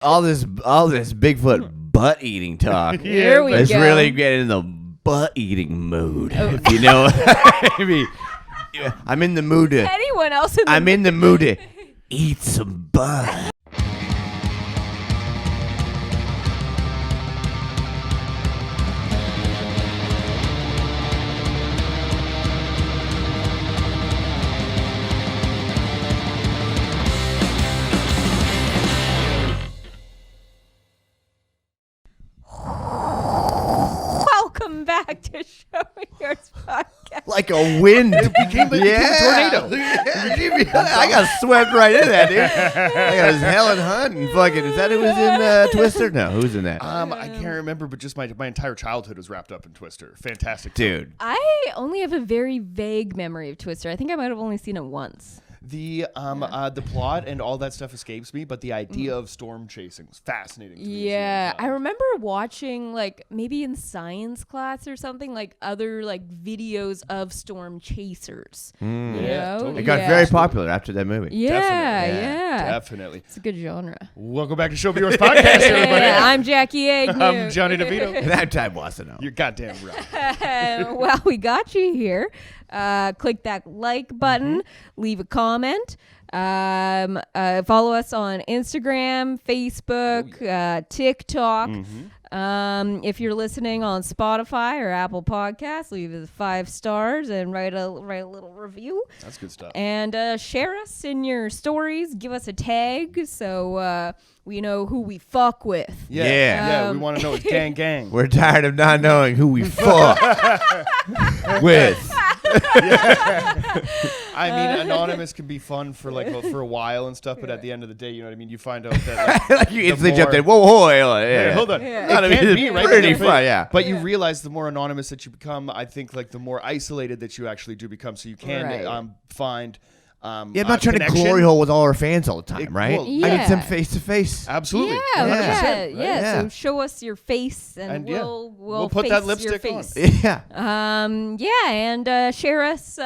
all this Bigfoot butt eating talk. Here we Let's go. really get in the butt eating mood. If you know, I mean, I'm in the mood to. Anyone else in the I'm in the mood to eat some butt. Welcome back to Show Me Yours podcast. Like a wind. It became a tornado. I got swept right in that, dude. I got Helen Hunt and fucking. Is that who was in Twister? No, who's in that? I can't remember, but just my entire childhood was wrapped up in Twister. Fantastic, Dude. I only have a very vague memory of Twister. I think I might have only seen it once. The plot and all that stuff escapes me, but the idea of storm chasing was fascinating to me. Yeah, I remember watching like maybe in science class or something like other like videos of storm chasers. You know? totally. It got very popular after that movie. Yeah, Definitely. yeah. Definitely. It's a good genre. Welcome back to Show Me Yours podcast, everybody. I'm Jackie Agnew. I'm Johnny DeVito. And I'm Ty Wassano. You're goddamn right. Well, we got you here. Click that like button, leave a comment, follow us on Instagram, Facebook, TikTok. If you're listening on Spotify or Apple Podcasts, leave us 5 stars and write a little review. That's good stuff. And share us in your stories. Give us a tag so we know who we fuck with. Yeah. We want to know it's gang gang. We're tired of not knowing who we fuck with. I mean, anonymous can be fun for for a while and stuff, but at the end of the day, you know what I mean. You find out that Like you instantly jumped in. Whoa, Hey, hold on. Yeah. It can be, right? Pretty fun, yeah. But you realize the more anonymous that you become, I think, like the more isolated that you actually do become. So you can find. I'm not trying to glory hole with all our fans all the time, right? Well, I need some face to face. Absolutely. Yeah. 100%, right? So show us your face, and we'll put face that lipstick your on. face. Yeah. And share us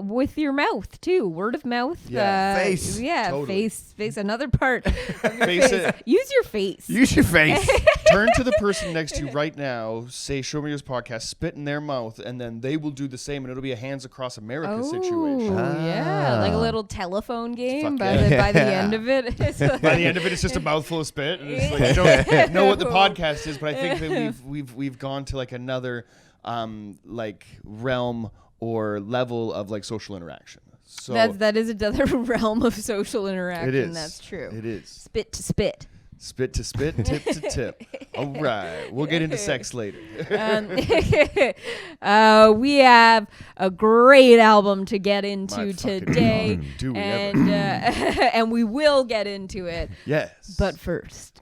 with your mouth too. Word of mouth. Yeah. Face. Yeah, Totally. face. Another part. Of your Face it. Use your face. Use your face. Turn to the person next to you right now, say "Show Me Yours" podcast, spit in their mouth, and then they will do the same, and it'll be a Hands Across America situation. Yeah, like a little telephone game. Fuck By yeah. the end of it, it's like, By the end of it, it's just a mouthful of spit. And it's like, I don't know what the podcast is, but I think that we've gone to like another realm or level of like social interaction. So that is another realm of social interaction. it is. That's true. It is. Spit to spit. Spit to spit, tip to tip. All right. We'll get into sex later. We have a great album to get into My fucking today, God. Do we and and we will get into it. Yes. But first,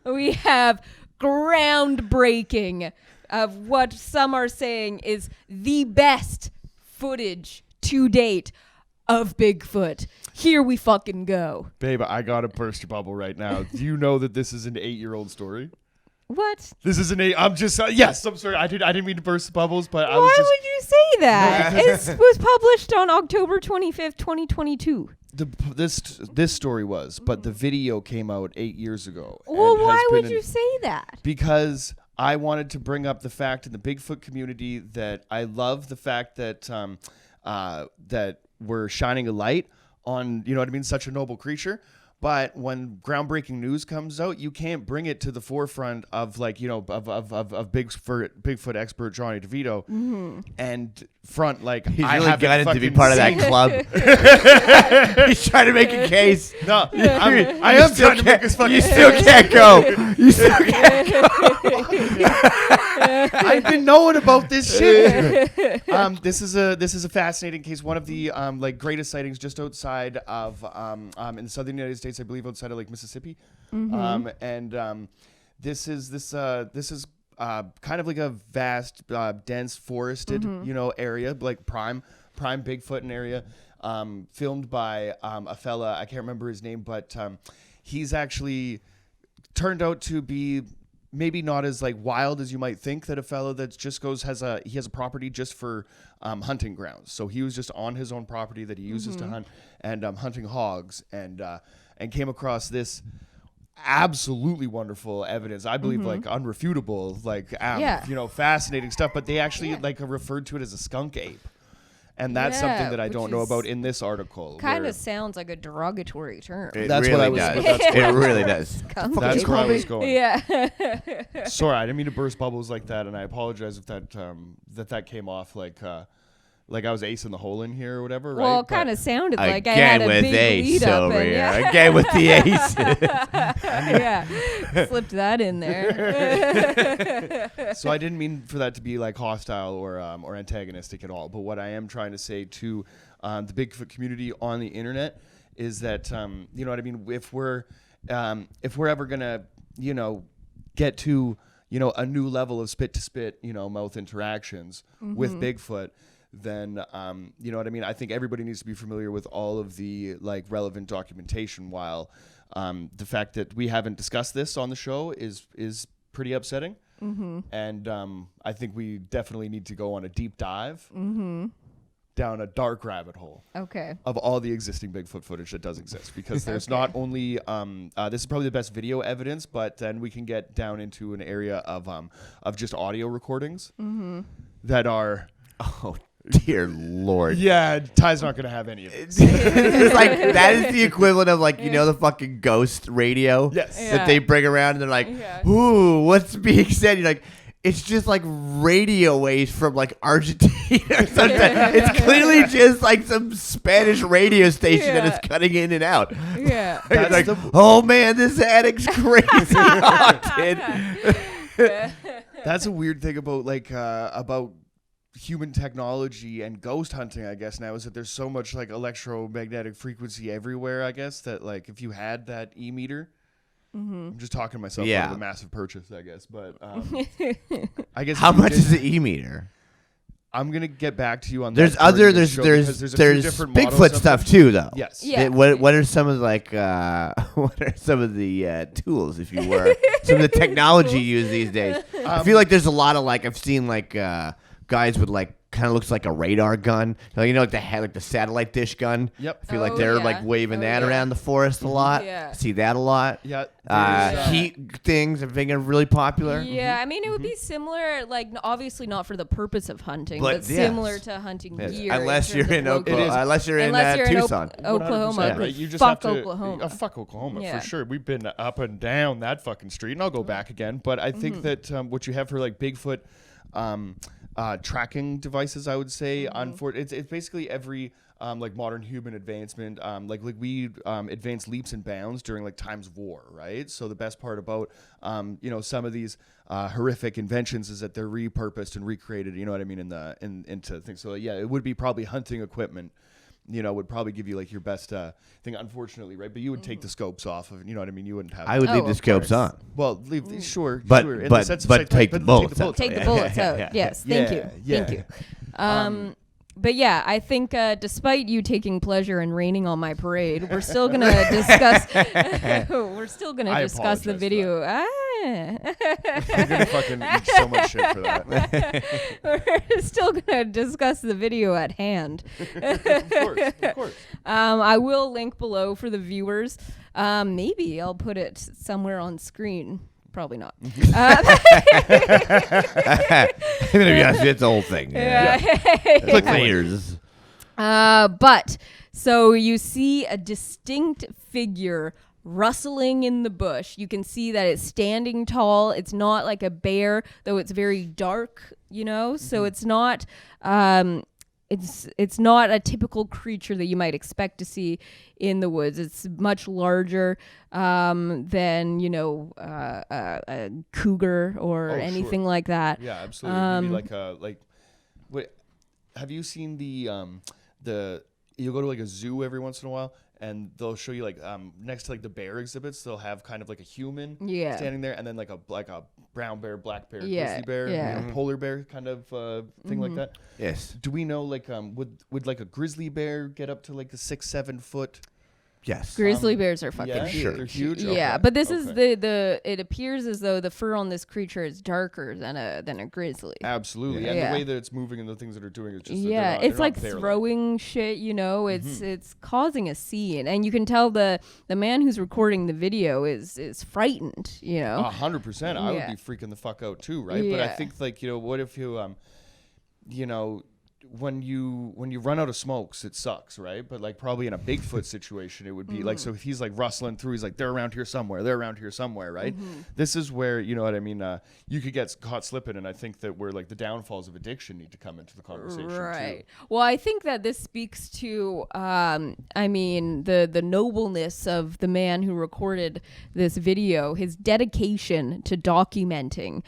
we have groundbreaking of what some are saying is the best footage to date of Bigfoot. Here we fucking go. Babe, I got to burst your bubble right now. Do you know that this is an 8-year-old story? What? This is an 8. I'm just yes. I'm sorry. I didn't mean to burst the bubbles, but I was Why just. would you say that? It was published on October 25th, 2022. This story was, but the video came out 8 years ago. Well, and why has would been you say that? Because I wanted to bring up the fact in the Bigfoot community that I love the fact that that we're shining a light on, you know what I mean, such a noble creature. But when groundbreaking news comes out, you can't bring it to the forefront of like, you know, of Bigfoot expert Johnny DeVito and front like He's I really haven't got it to be fucking part of that seen- club. He's trying to make a case. No, I am trying to make this fucking You still can't go. You still can't go. I've been knowing about this shit. This is a fascinating case. One of the like greatest sightings just outside of in the southern United States, I believe, outside of like Mississippi. This is kind of like a vast, dense, forested, you know, area, like prime Bigfoot area. Filmed by a fella, I can't remember his name, but he's actually turned out to be maybe not as like wild as you might think, that a fellow that just has a property just for hunting grounds. So he was just on his own property that he uses to hunt and hunting hogs. And and came across this absolutely wonderful evidence. I believe like unrefutable, like fascinating stuff. But they actually like referred to it as a skunk ape. And that's something that I don't know about in this article. Kind of sounds like a derogatory term. That's what I was. It really does. That's where I was going. Yeah. Sorry, I didn't mean to burst bubbles like that, and I apologize if that came off like I was acing the hole in here or whatever. Well, right? it kind of sounded like again I had a with big ace lead up. over here. Yeah. Again with the ace. Yeah, slipped that in there. So I didn't mean for that to be like hostile or antagonistic at all. But what I am trying to say to the Bigfoot community on the internet is that you know what I mean. If we're ever gonna get to a new level of spit to spit mouth interactions with Bigfoot, then you know what I mean. I think everybody needs to be familiar with all of the like relevant documentation. While the fact that we haven't discussed this on the show is pretty upsetting. And I think we definitely need to go on a deep dive down a dark rabbit hole of all the existing Bigfoot footage that does exist, because there's not only this is probably the best video evidence, but then we can get down into an area of just audio recordings that are Dear Lord. Yeah, Ty's not going to have any of it. It's like, that is the equivalent of like, the fucking ghost radio that they bring around and they're like, ooh, what's being said? You're like, it's just like radio waves from like Argentina or something. It's clearly just like some Spanish radio station that is cutting in and out. Yeah. It's like, oh man, this addict's crazy. That's a weird thing about human technology and ghost hunting, I guess, now, is that there's so much like electromagnetic frequency everywhere, I guess, that like if you had that e-meter, I'm just talking to myself out of a massive purchase, I guess, but I guess how much is the e-meter? I'm gonna get back to you on there's that. There's Bigfoot stuff too, though. Yes. Yeah. What are some of like what are some of the tools, if you were, some of the technology used these days? I feel like there's a lot of like, I've seen like guys with like kind of looks like a radar gun, like the satellite dish gun. Yep. I feel like they're like waving that around the forest a lot. Yeah. See that a lot. Yeah. Heat things I think are really popular. Yeah, I mean, it would be similar, like obviously not for the purpose of hunting, but similar to hunting deer. Unless you're in Oklahoma, unless you're in Tucson, Oklahoma. Right? You just fuck have to, Oklahoma. Fuck Oklahoma for sure. We've been up and down that fucking street, and I'll go back again. But I think that what you have for like Bigfoot tracking devices, I would say, it's basically every like modern human advancement, like we advanced leaps and bounds during like times of war, right? So the best part about some of these horrific inventions is that they're repurposed and recreated, you know what I mean, into things. So yeah, it would be probably hunting equipment. Would probably give you like your best thing, unfortunately, right? But you would take the scopes off of, you know what I mean? You wouldn't have. I would leave the scopes on. Well, sure, but take the bullets out. Take the bullets out. Yes, thank you. But yeah, I think despite you taking pleasure in raining on my parade, we're still gonna discuss. The video. I'm gonna fucking eat so much shit for that. We're still gonna discuss the video at hand. Of course. I will link below for the viewers. Maybe I'll put it somewhere on screen. Probably not. I'm gonna be honest, it's the whole thing. Click the ears. But so you see a distinct figure rustling in the bush. You can see that it's standing tall. It's not like a bear, though it's very dark, so it's not it's not a typical creature that you might expect to see in the woods. It's much larger than a cougar or anything like that. Yeah, absolutely. Maybe wait, have you seen the you go to like a zoo every once in a while, and they'll show you like next to like the bear exhibits, they'll have kind of like a human standing there, and then like a brown bear, black bear, grizzly bear, polar bear kind of thing like that. Yes. Do we know like would like a grizzly bear get up to like the 6-7 foot Yes. Grizzly bears are fucking huge. They're huge. Yeah, but this is the. It appears as though the fur on this creature is darker than a grizzly. Absolutely, and the way that it's moving and the things that are doing is just it's like throwing shit. It's causing a scene, and you can tell the man who's recording the video is frightened. 100%. I would be freaking the fuck out too, right? But I think what if you when you run out of smokes, it sucks, right? But like probably in a Bigfoot situation, it would be like, so if he's like rustling through, he's like, they're around here somewhere, right? This is where, you know what I mean, you could get caught slipping, and I think that where like the downfalls of addiction need to come into the conversation too. Well, I think that this speaks to the nobleness of the man who recorded this video, his dedication to documenting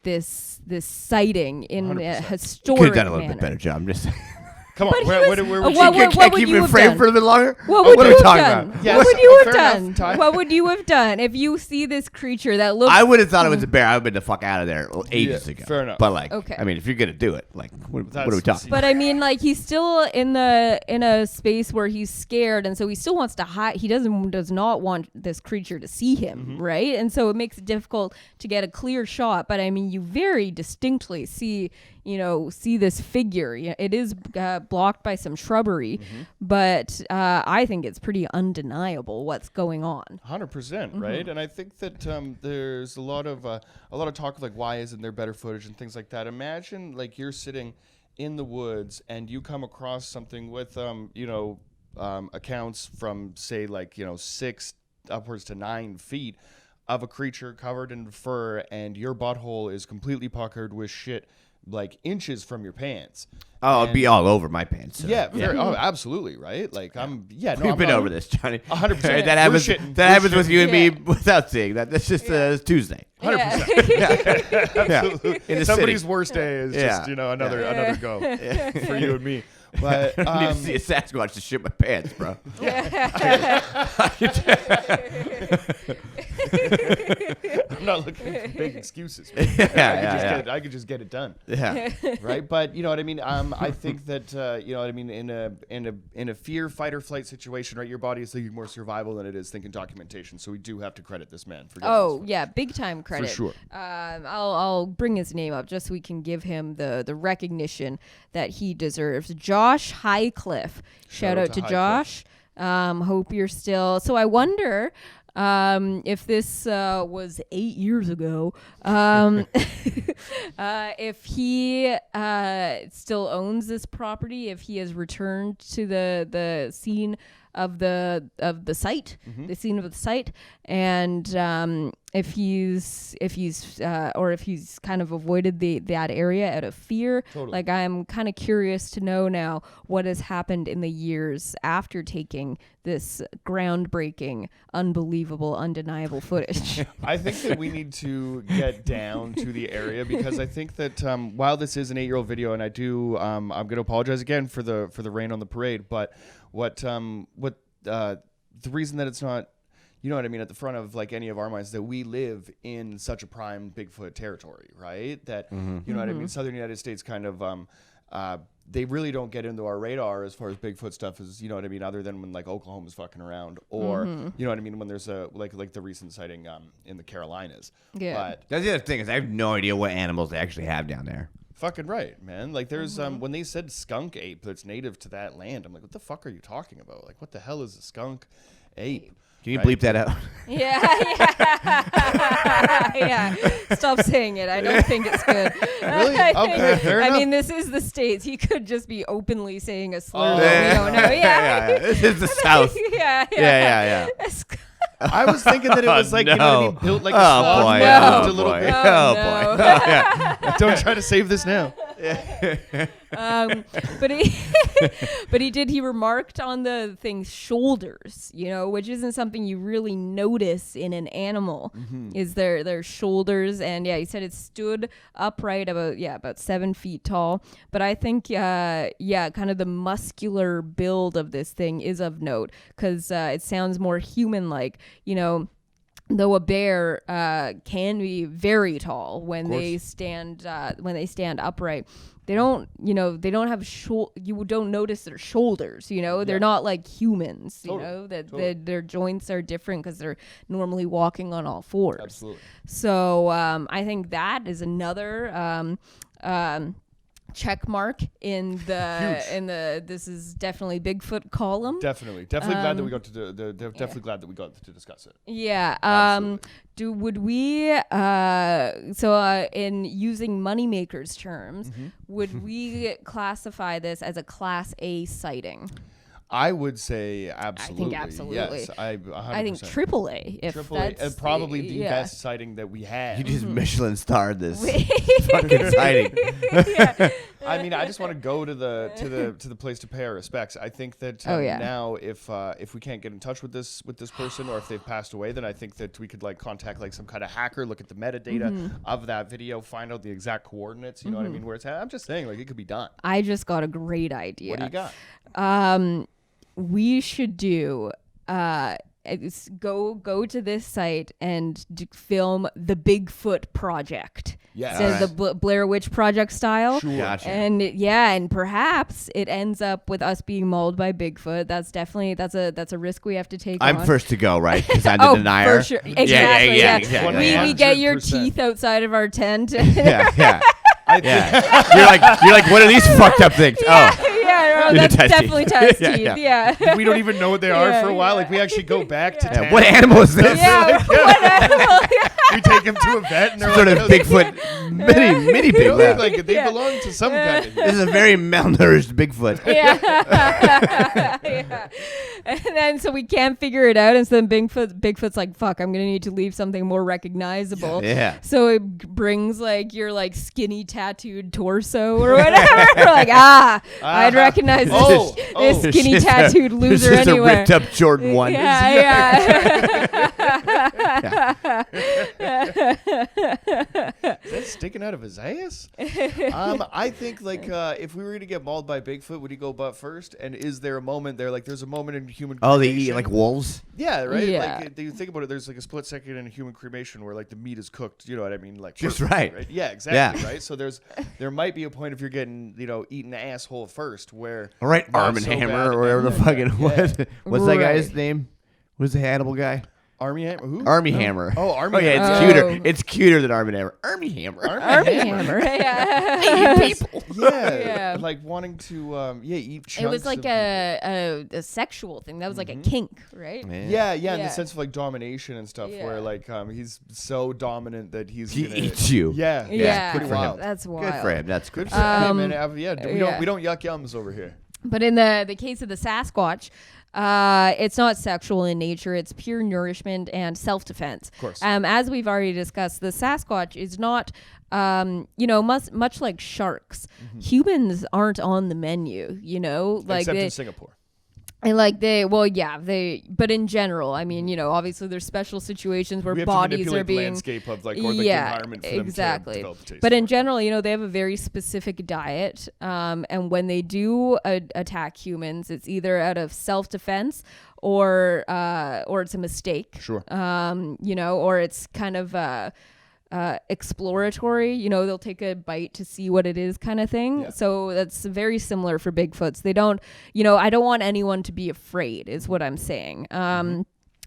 this sighting in 100%. A historic could have done a little manner. bit better job. I'm just saying. Come on, where would keep it framed for a bit longer? What would you have done? Yes, what would you have done? What would you have done if you see this creature that looks? I would have thought it was a bear. I would have been the fuck out of there ages ago. Fair enough. But like, I mean, if you're gonna do it, like, what are we talking? But I mean, like, he's still in a space where he's scared, and so he still wants to hide. He does not want this creature to see him, right? And so it makes it difficult to get a clear shot. But I mean, you very distinctly see this figure. It is blocked by some shrubbery, but I think it's pretty undeniable what's going on. 100%, right? And I think that there's a lot of talk of like, why isn't there better footage and things like that. Imagine like you're sitting in the woods and you come across something with accounts from say like 6 upwards to 9 feet of a creature covered in fur, and your butthole is completely puckered with shit like inches from your pants. Oh, it'd be all over my pants. So. Oh, absolutely, right? Like We've been over this, Johnny. 100%. That happens with you and me without seeing that. That's just Tuesday. 100%. Absolutely. Somebody's city. Worst day is just another go for you and me. But I need to see a Sasquatch to shit my pants, bro. I'm not looking for big excuses. I could just get it done. Yeah. Right. But you know what I mean. I think that in a fear, fight or flight situation, right? Your body is thinking more survival than it is thinking documentation. So we do have to credit this man for. Big time credit for sure. I'll bring his name up just so we can give him the recognition that he deserves. Josh Highcliffe. Shout out to Josh. Hope you're still. So I wonder if this was 8 years ago, if he still owns this property, if he has returned to the scene of the site, the scene of the site, and if he's kind of avoided that area out of fear. Totally. Like, I'm kind of curious to know now what has happened in the years after taking this groundbreaking, unbelievable, undeniable footage. I think that we need to get down to the area, because I think that while this is an 8-year-old video, and I do, I'm going to apologize again for the rain on the parade, but the reason that it's not, you know what I mean, at the front of like any of our minds, that we live in such a prime Bigfoot territory, right? That you know what I mean. Southern United States kind of they really don't get into our radar as far as Bigfoot stuff is, you know what I mean, other than when like Oklahoma's fucking around, or you know what I mean, when there's a like the recent sighting in the Carolinas. Yeah. But that's the other thing, is I have no idea what animals they actually have down there. Fucking right, man. Like there's when they said skunk ape that's native to that land, I'm like, what the fuck are you talking about? Like, what the hell is a skunk ape? Can you bleep that out? Yeah. Stop saying it. I don't think it's good. Really? Okay, fair enough. I mean, this is the States. He could just be openly saying a slur that we don't know. Yeah. This is the South. Yeah. I was thinking that it was like, you know what I mean, built like a sloth. Boy, No. oh, boy. No. Yeah. Don't try to save this now. But he remarked on the thing's shoulders, which isn't something you really notice in an animal, is their shoulders. And he said it stood upright about 7 feet tall. But I think, kind of the muscular build of this thing is of note, because it sounds more human-like, though a bear can be very tall when they stand upright. they don't have you don't notice their shoulders, they're not like humans, that their joints are different because they're normally walking on all fours. Absolutely. So I think that is another check mark in the this is definitely Bigfoot column. Definitely glad that we got to definitely glad that we got to discuss it. Yeah. Would we in using moneymakers terms, would we classify this as a Class A sighting? I would say absolutely. I think absolutely. Yes, 100%. I think AAA. If that's and probably the best sighting that we had. You just Michelin starred this fucking sighting. I mean, I just want to go to the place to pay our respects. I think that now, if we can't get in touch with this person, or if they've passed away, then I think that we could like contact like some kind of hacker, look at the metadata of that video, find out the exact coordinates. You know what I mean? Where it's at. I'm just saying, like, it could be done. I just got a great idea. What do you got? We should do go to this site and film the Bigfoot Project. Yeah, so the Blair Witch Project style. Sure. Gotcha. And perhaps it ends up with us being mauled by Bigfoot. That's definitely that's a risk we have to take. I'm on. first to go, right? Because I'm the denier. For sure. Exactly. Yeah. Exactly. We get your teeth outside of our tent. Yeah. You're like, what are these fucked up things? That's definitely test teeth. Yeah. We don't even know what they are for a while. Like, we actually go back to town. What animal is this? What animal? We take him to a vet, and they're sort like, of Bigfoot, mini they Bigfoot. look like they belong to some kind of. This is a very malnourished Bigfoot. Yeah. And then so we can't figure it out, and so then Bigfoot's like, "Fuck, I'm gonna need to leave something more recognizable." Yeah. So it brings like your like skinny tattooed torso or whatever. We're like, I'd recognize this skinny tattooed loser this is anywhere. a ripped up Jordan 1. Is that sticking out of his ass? I think like if we were to get mauled by Bigfoot, would he go butt first? And is there a moment there? Like, there's a moment in human cremation. Oh, they eat like wolves? Yeah, right. Yeah. Like, you think about it. There's like a split second in a human cremation where like the meat is cooked. You know what I mean? Like, just perfect, right. Yeah, exactly. Right. So there might be a point if you're getting eaten asshole first where. All right, Arm and Hammer or whatever the fucking what's that guy's name? What's the Hannibal guy? Army Hammer? Who? Army Hammer. Oh, Army Hammer. Hammer. It's cuter. It's cuter than Arm and Hammer. Army Hammer. Army Hammer. Yeah. People. Yeah. Like wanting to eat chunks. It was like a sexual thing. That was like a kink, right? Yeah, in the sense of like domination and stuff, where like he's so dominant that he eats you. Yeah. Good for him. That's wild. Good for him. That's good for him. Man. We don't yuck yums over here. But in the case of the Sasquatch, it's not sexual in nature. It's pure nourishment and self-defense. Of course. As we've already discussed, the Sasquatch is not, much like sharks. Humans aren't on the menu, like except in Singapore. And but in general, I mean, obviously there's special situations where we have bodies to are being the landscape of like, or the environment for them to develop the taste. But in general, they have a very specific diet, and when they do attack humans, it's either out of self-defense or it's a mistake. Sure. Or it's kind of exploratory, they'll take a bite to see what it is kind of thing. So that's very similar for Bigfoots. They don't, I don't want anyone to be afraid is what I'm saying.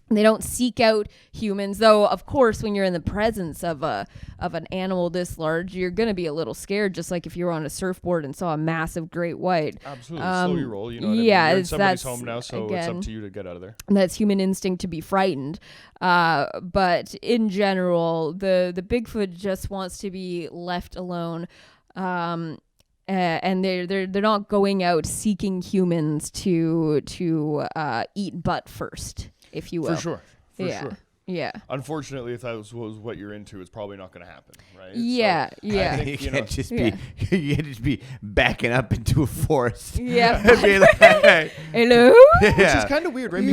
They don't seek out humans, though. Of course, when you're in the presence of an animal this large, you're gonna be a little scared. Just like if you were on a surfboard and saw a massive great white. Absolutely, slow your roll. You know what I mean? You're in somebody's home now, so it's up to you to get out of there. That's human instinct to be frightened. But in general, the Bigfoot just wants to be left alone. And they're not going out seeking humans to eat butt first, if you will. For sure. For sure. Yeah. Unfortunately, if that was what you're into, it's probably not going to happen, right? Yeah, so yeah. I think, You can't just be backing up into a forest. Yeah. Be like, hey. Hello? Which is kind of weird, right?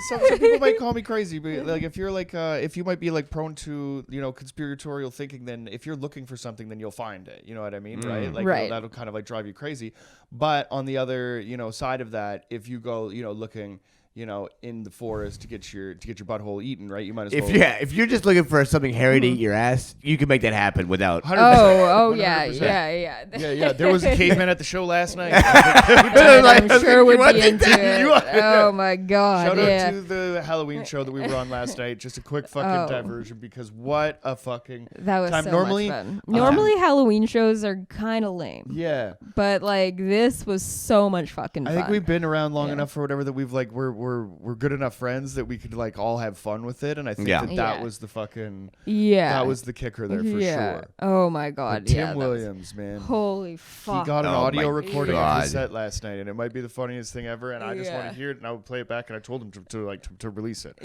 Some people might call me crazy, but like if you're like if you might be like prone to conspiratorial thinking, then if you're looking for something, then you'll find it. You know what I mean, right? Like that'll kind of like drive you crazy. But on the other side of that, if you go looking in the forest to get your butthole eaten, right? You might as well. If you're just looking for something hairy to eat your ass, you can make that happen without. 100%, oh 100%. yeah. There was a caveman at the show last night. I'm sure would be into it. Oh my god! Shout out to the Halloween show that we were on last night. Just a quick fucking diversion because what a fucking that was time. So Normally, much fun. Normally Halloween shows are kind of lame. Yeah, but like this was so much fucking fun. I think we've been around long enough or whatever that we've like we're good enough friends that we could like all have fun with it, and I think that was the fucking that was the kicker there for sure. Oh my god, but Tim Williams, man, holy fuck, he got an audio recording of his set last night, and it might be the funniest thing ever. And I just want to hear it, and I would play it back, and I told him to release it.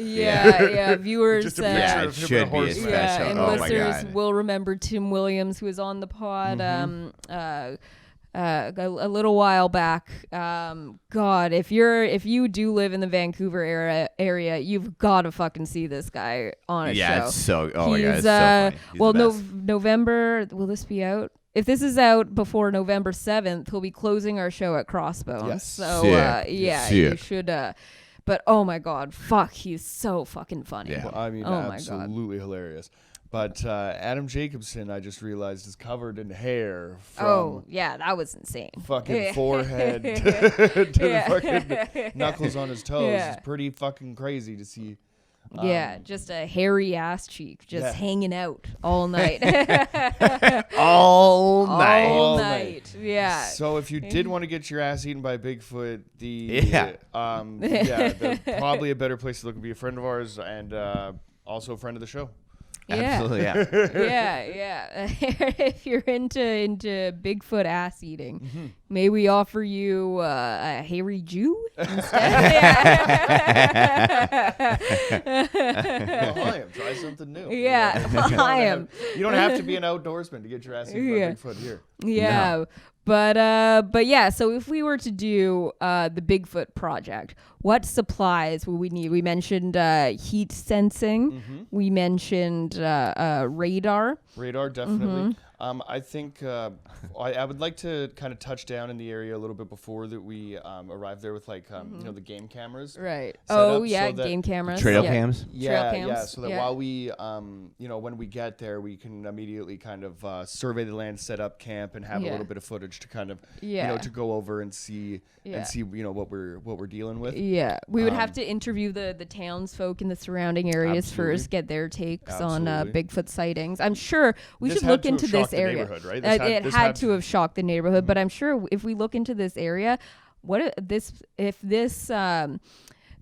Viewers, just a picture of him with a horse. And listeners will remember Tim Williams, who was on the pod. A little while back. God, if you do live in the Vancouver area, you've got to fucking see this guy on a show. Yeah, it's so. Oh my god, it's so funny. November. Will this be out? If this is out before November 7th, he'll be closing our show at Crossbones. Yes. So you should. But oh my god, fuck, he's so fucking funny. Yeah. Well, I mean, absolutely hilarious. But Adam Jacobson, I just realized, is covered in hair. From that was insane. Fucking forehead to the fucking knuckles on his toes. It's pretty fucking crazy to see. Just a hairy ass cheek just hanging out all night. all night. Yeah. So if you did want to get your ass eaten by Bigfoot, probably a better place to look would be a friend of ours and also a friend of the show. Absolutely, yeah. If you're into Bigfoot ass eating, may we offer you a hairy Jew instead? Try something new. Yeah, you don't have to be an outdoorsman to get your ass eaten by Bigfoot here. Yeah. No. But yeah, so if we were to do the Bigfoot project, what supplies would we need? We mentioned heat sensing. We mentioned radar. Radar, definitely. I think I would like to kind of touch down in the area a little bit before that we arrive there with like the game cameras. Right. Game cameras. Trail cams. Yeah. So that while we when we get there, we can immediately kind of survey the land, set up camp, and have a little bit of footage to kind of to go over and see what we're dealing with. Yeah, we would have to interview the townsfolk in the surrounding areas first, get their takes on Bigfoot sightings. I'm sure we should look into this area. Right? It had to have shocked the neighborhood, but I'm sure if we look into this area, if this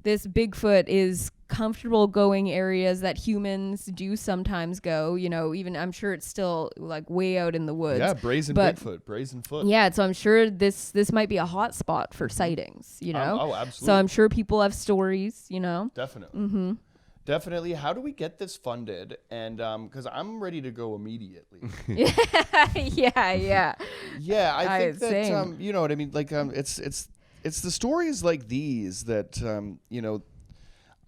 Bigfoot is comfortable going areas that humans do sometimes go, even I'm sure it's still like way out in the woods. Yeah, brazen foot. Yeah, so I'm sure this might be a hot spot for sightings, Oh, absolutely. So I'm sure people have stories, Definitely. Definitely. How do we get this funded? And because I'm ready to go immediately. Yeah. Yeah, I think that you know what I mean. Like it's the stories like these that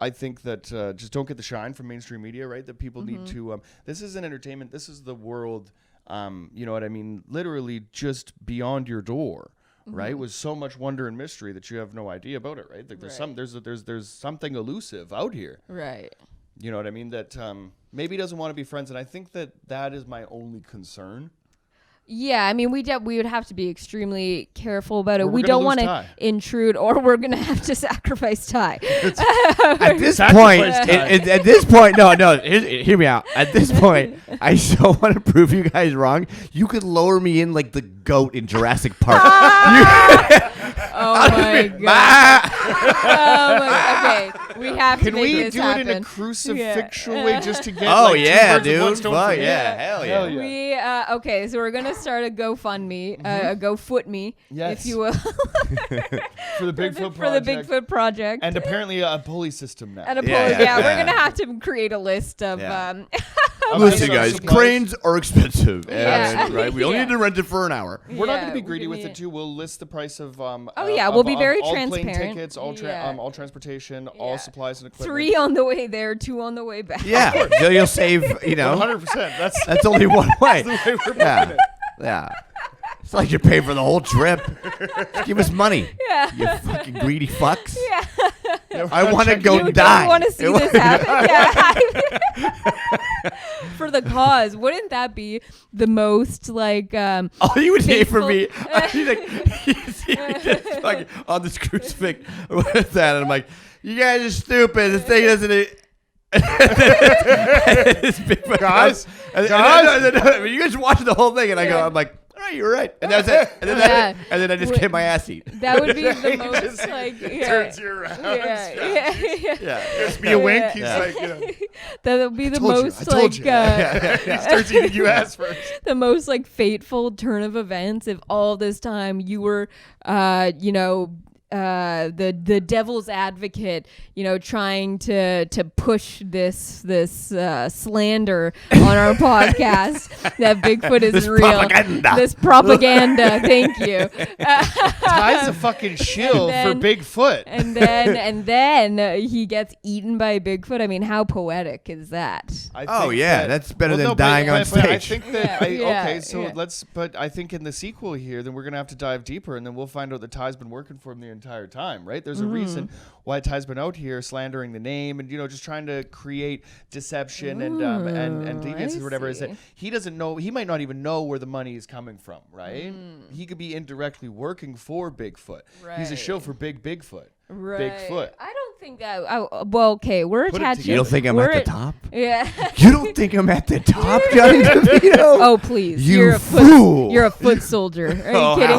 I think that just don't get the shine from mainstream media, right? That people need to. This is an entertainment. This is the world. You know what I mean? Literally just beyond your door. Right, with so much wonder and mystery that you have no idea about it. Right, like there's something elusive out here. Right. You know what I mean? That maybe doesn't want to be friends, and I think that is my only concern. Yeah, I mean, we would have to be extremely careful about it. We don't want to intrude, or we're going to have to sacrifice Ty. At this point, no, hear me out. At this point, I so want to prove you guys wrong. You could lower me in like the goat in Jurassic Park. Oh my god! Okay, we have to make this happen. Can we do it in a crucifixial way just to get? Oh yeah, dude! Fuck yeah, hell yeah! We okay, so we're gonna start a GoFundMe, a GoFootMe, if you will, for the Bigfoot project. For the Bigfoot project, and apparently a pulley system now. And a pulley, we're gonna have to create a list of. Listen, guys, cranes are expensive, right? We only need to rent it for an hour. We're not going to be greedy with it too. We'll list the price of. We'll be very transparent. All plane tickets, all transportation, all supplies and equipment. 3 on the way there, 2 on the way back. Yeah, so you'll save. 100%. That's only one way. That's the way we're putting it. Yeah. It's like you're paying for the whole trip. Just give us money. Yeah. You fucking greedy fucks. Yeah. I want to go die. You want to see this happen? Yeah. For the cause, wouldn't that be the most like? All you would hear from me, you see me just fucking on this crucifix with that, and I'm like, "You guys are stupid. This thing doesn't." Guys, you guys watching the whole thing, and I'm like, all right, you're right, and that's it, and then I just get my ass eat. That would be the most like turns you around. Gives me a wink. He's like, that would be the most like. He starts eating you ass first. The most like fateful turn of events if all this time you were, the devil's advocate, trying to push this slander on our podcast that Bigfoot isn't real. This propaganda. Thank you. Ty's a fucking shill for Bigfoot. And then he gets eaten by Bigfoot. I mean, how poetic is that? That's better than dying on stage. I think that But I think in the sequel here, then we're gonna have to dive deeper, and then we'll find out that Ty's been working for him the entire time, right? There's a reason why Ty's been out here slandering the name and just trying to create deception and deviance or whatever. Is that he doesn't know? He might not even know where the money is coming from, right? He could be indirectly working for Bigfoot. Right. He's a shill for Bigfoot. Right. Bigfoot. I don't think that. Okay, we're attaching. You don't think I'm at the top? Yeah. You don't think I'm at the top, Johnny DeVito? Oh, please. You're a fool. You're a foot soldier. Are you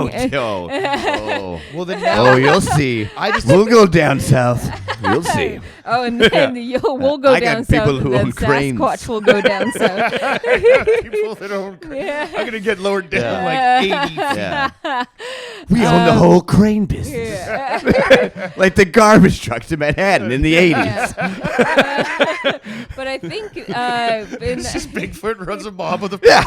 kidding? Oh. Well, then now. Oh, you'll see. We'll go down south. You'll see. Oh, and then we'll go down south. People who own cranes. Sasquatch will go down south. People that own cranes. Yeah. I'm gonna get lowered down like 80 feet. Yeah. We own the whole crane business. Yeah. Like the garbage trucks in Manhattan in the 80s. But I think it's just Bigfoot runs a mob with a circus and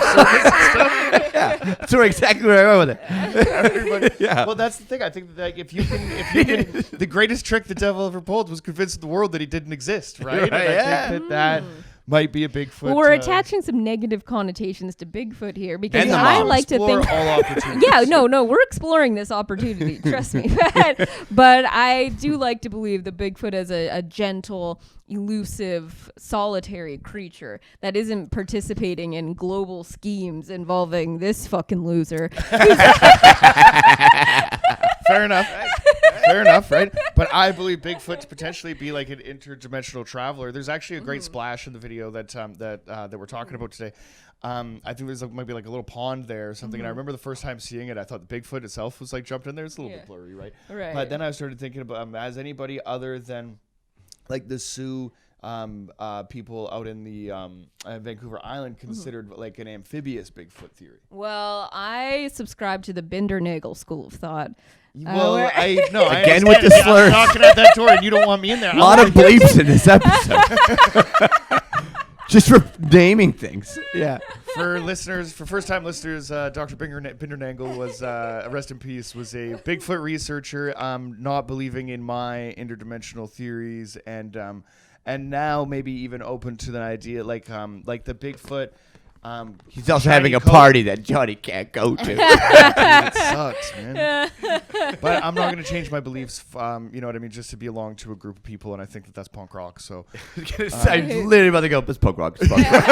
stuff. Yeah, that's exactly where I went with it. Everybody. Yeah. Well, that's the thing. I think that if you can, the greatest trick the devil ever pulled was convince the world that he didn't exist, right? And I think that might be a Bigfoot. Well, we're attaching some negative connotations to Bigfoot here because I like to think. All opportunities. Yeah, no, we're exploring this opportunity. Trust me, but I do like to believe that Bigfoot is a gentle, elusive, solitary creature that isn't participating in global schemes involving this fucking loser. Fair enough. Fair enough, right? But I believe Bigfoot to potentially be like an interdimensional traveler. There's actually a great splash in the video that we're talking about today. I think there's might be like a little pond there or something. And I remember the first time seeing it, I thought the Bigfoot itself was like jumped in there. It's a little bit blurry, right? Right. But then I started thinking about has anybody other than like the Sioux people out in the Vancouver Island considered like an amphibious Bigfoot theory? Well, I subscribe to the Bindernagel school of thought. Well, I again with the slurs. Knocking at that door, and you don't want me in there. A lot of bleeps in this episode. Just for naming things. Yeah. For first-time listeners, Dr. Bindernagel was, rest in peace, was a Bigfoot researcher, not believing in my interdimensional theories, and now maybe even open to the idea like the Bigfoot. He's also having a party that Johnny can't go to. It sucks, man. But I'm not going to change my beliefs, you know what I mean, just to belong to a group of people, and I think that's punk rock. So I'm literally about to go, it's punk rock. It's punk rock.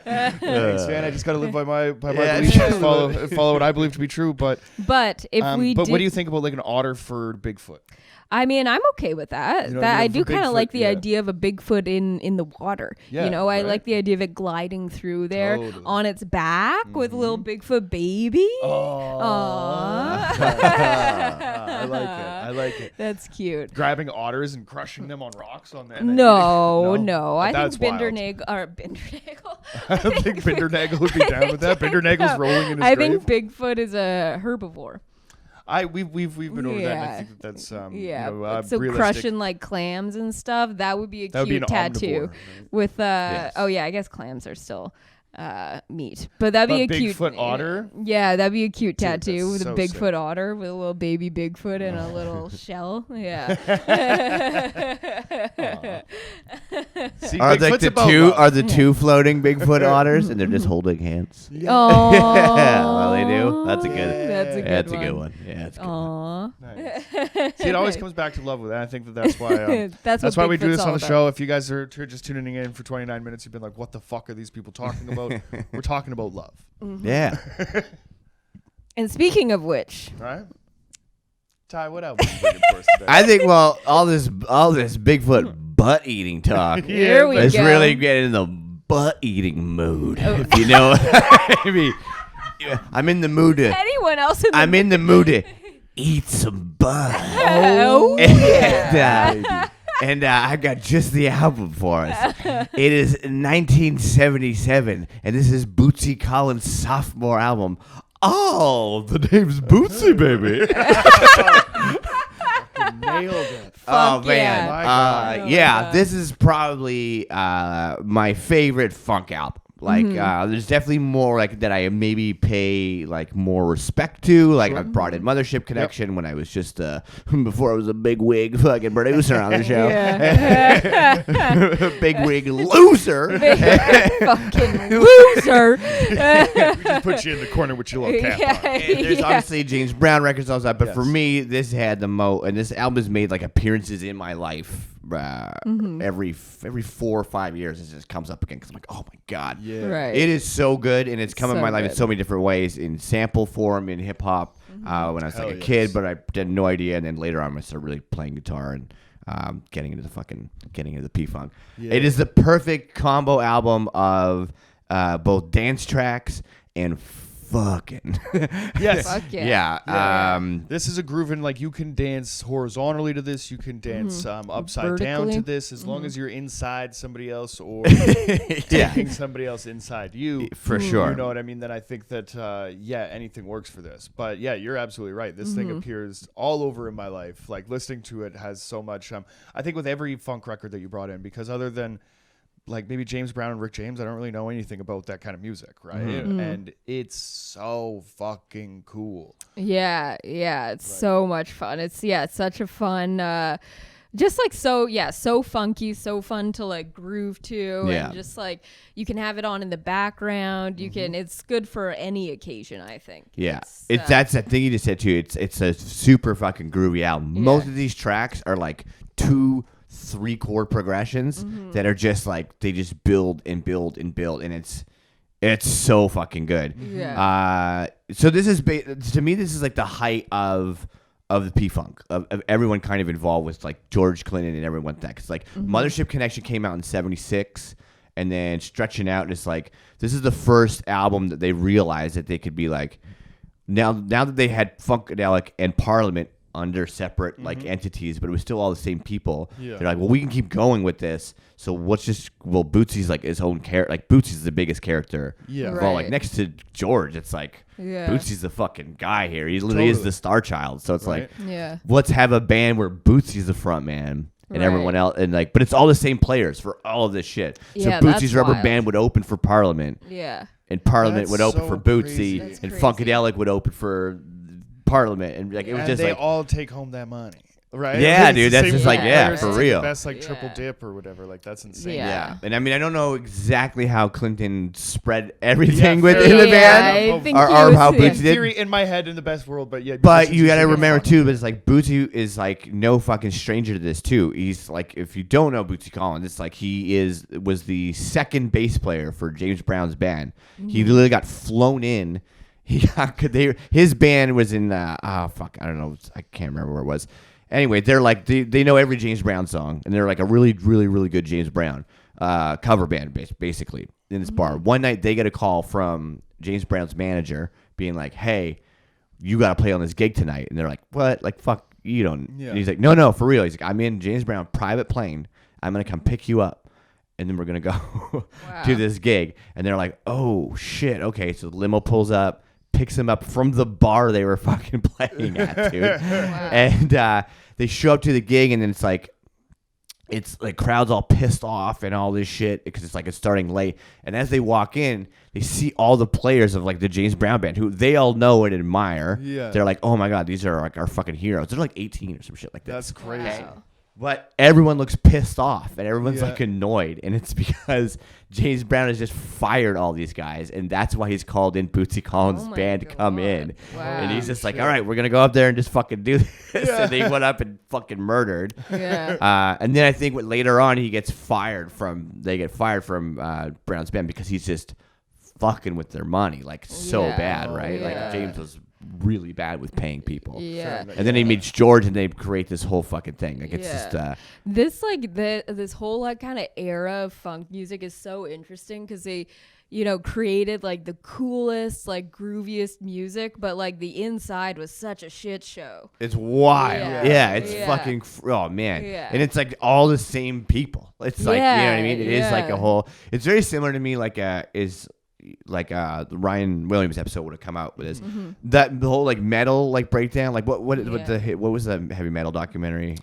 Thanks, man. I just got to live by my beliefs, follow what I believe to be true. But what do you think about like an otter for Bigfoot? I mean, I'm okay with that. I do kind of like the idea of a Bigfoot in the water. Yeah, I like the idea of it gliding through there on its back with a little Bigfoot baby. I like it. That's cute. Grabbing otters and crushing them on rocks on that. No. I think Bindernagel. I don't think Bindernagel would be down with that. Bindernagel's rolling in his grave. I think Bigfoot is a herbivore. We've been over that. And I think that's so realistic. crushing like clams and stuff. That would be a cute tattoo. Right? With yes. I guess clams are still meat, but that'd be a cute Bigfoot otter. Yeah, that'd be a cute tattoo with a Bigfoot otter with a little baby Bigfoot and a little shell. Yeah. See, Are Bigfoot's like the about two love. are the two floating Bigfoot otters, and they're just holding hands. Oh, Yeah, well, they do. That's a good. That's a good That's one. a good one. Yeah, that's a good one. Aw. Nice. See, it always comes back to love with it. I think that's why. That's why we do Bigfoot's this on all the about. show. If you guys are just tuning in for 29 minutes, you've been like, "What the fuck are these people talking about?" We're talking about love. Yeah. And speaking of which, All right, Ty, what else are you bringing for us today? I think all this Bigfoot butt eating talk. Here we Let's go. really get in the butt eating mood. If you know what I mean. Yeah, I'm in the mood to. anyone else in the I'm in the mood to eat some butt. Oh, yeah. And I got just the album for us. It is 1977, and this is Bootsy Collins' sophomore album. Oh, the name's Bootsy, baby. Nailed it. Oh, Fuck man. yeah. My God. Yeah, God. this is probably my favorite funk album. Like, there's definitely more like that I maybe pay like more respect to. Like, I brought in Mothership Connection when I was just before I was a big wig fucking producer on the show. Yeah. Big wig loser. Fucking loser. We just put you in the corner with your little cap on. And there's obviously James Brown records also, but for Yes. me, this had the and this album has made like appearances in my life every 4 or 5 years. It just comes up again because I'm like, oh my god, Yeah. Right. it is so good, and it's come in So my life in good. so many different ways, in sample form, in hip hop. When I was Hell like a yes. kid, but I had no idea, and then later on I started really playing guitar and getting into the PFunk. Yeah. It is the perfect combo album of both dance tracks and fucking Yes. Fuck yeah. yeah. Yeah. This is a grooving, like you can dance horizontally to this, you can dance upside down to Vertically. this, as long as you're inside somebody else or Yeah. taking somebody else inside you. For sure. You know what I mean? Then I think that anything works for this. But yeah, you're absolutely right. This thing appears all over in my life. Like listening to it has so much. I think with every funk record that you brought in, because other than like maybe James Brown and Rick James, I don't really know anything about that kind of music, right? And it's so fucking cool. Yeah, it's so much fun. It's such a fun just like so funky, so fun to like groove to, Yeah. and just like you can have it on in the background. You can. It's good for any occasion, I think. Yeah, It's, that's the thing you just said too. It's a super fucking groovy album. Yeah. Most of these tracks are like 2-3 chord progressions that are just like they just build and build and build, and it's so fucking good. Yeah. So this is to me this is like the height of the P-Funk of everyone kind of involved with like George Clinton and everyone like that, because like Mothership Connection came out in '76. And then Stretching Out is like, this is the first album that they realized that they could be like, now that they had Funkadelic and Parliament under separate like entities, but it was still all the same people. Yeah. They're like, well, we can keep going with this. So Bootsy's like his own character. Like Bootsy's the biggest character. Yeah. Well, like Right. next to George, it's like Yeah. Bootsy's the fucking guy here. He literally is Totally. the star child. So it's Right. like, Yeah. let's have a band where Bootsy's the front man. And everyone Right. else, and like, but it's all the same players for all of this shit. So Yeah, Bootsy's that's Rubber wild. Band would open for Parliament, Yeah. and Parliament That's would open so for Bootsy, crazy. That's and crazy. Funkadelic would open for Parliament, and like it was And just they like, all take home that money, right? Yeah, It's dude, the that's same just like, yeah, players for that take real. The best like triple Yeah. dip or whatever, like that's insane. Yeah. yeah. And I mean, I don't know exactly how Clinton spread everything Yeah, within fair the enough. band, I think or he how was- Bootsy did. Theory in my head in the best world, but yeah. But you got gotta to remember too, but it's like Bootsy is like no fucking stranger to this too. He's like, if you don't know Bootsy Collins, it's like he was the second bass player for James Brown's band. He literally got flown in. His band was in I don't know, I can't remember where it was. Anyway, they're like they know every James Brown song, and they're like a really really really good James Brown cover band basically in this bar. One night they get a call from James Brown's manager being like, "Hey, you got to play on this gig tonight." And they're like, "What? Like fuck, you don't." Yeah. And he's like, "No, for real." He's like, "I'm in James Brown private plane. I'm gonna come pick you up, and then we're gonna go to this gig." And they're like, "Oh shit, okay." So the limo pulls up, picks him up from the bar they were fucking playing at, dude. And they show up to the gig, and then it's like crowd's all pissed off and all this shit because it's starting late. And as they walk in, they see all the players of like the James Brown band who they all know and admire. Yeah. They're like, "Oh my god, these are like our fucking heroes." They're like 18 or some shit like that. That's crazy. Wow. But everyone looks pissed off and everyone's like annoyed. And it's because James Brown has just fired all these guys. And that's why he's called in Bootsy Collins' band to come in. Wow. And he's just like, all right, we're going to go up there and just fucking do this. And they went up and fucking murdered. Yeah. And then I think later on they get fired from Brown's band because he's just fucking with their money like so bad, right? Like James was really bad with paying people. Yeah. And then he meets George and they create this whole fucking thing. Like it's just this whole like kind of era of funk music is so interesting because they, you know, created like the coolest, like grooviest music, but like the inside was such a shit show. It's wild. Yeah. It's fucking oh man. Yeah. And it's like all the same people. It's like, you know what I mean? It is like a whole, it's very similar to me like the Ryan Williams episode would have come out with this. That the whole like metal like breakdown, like what was the heavy metal documentary?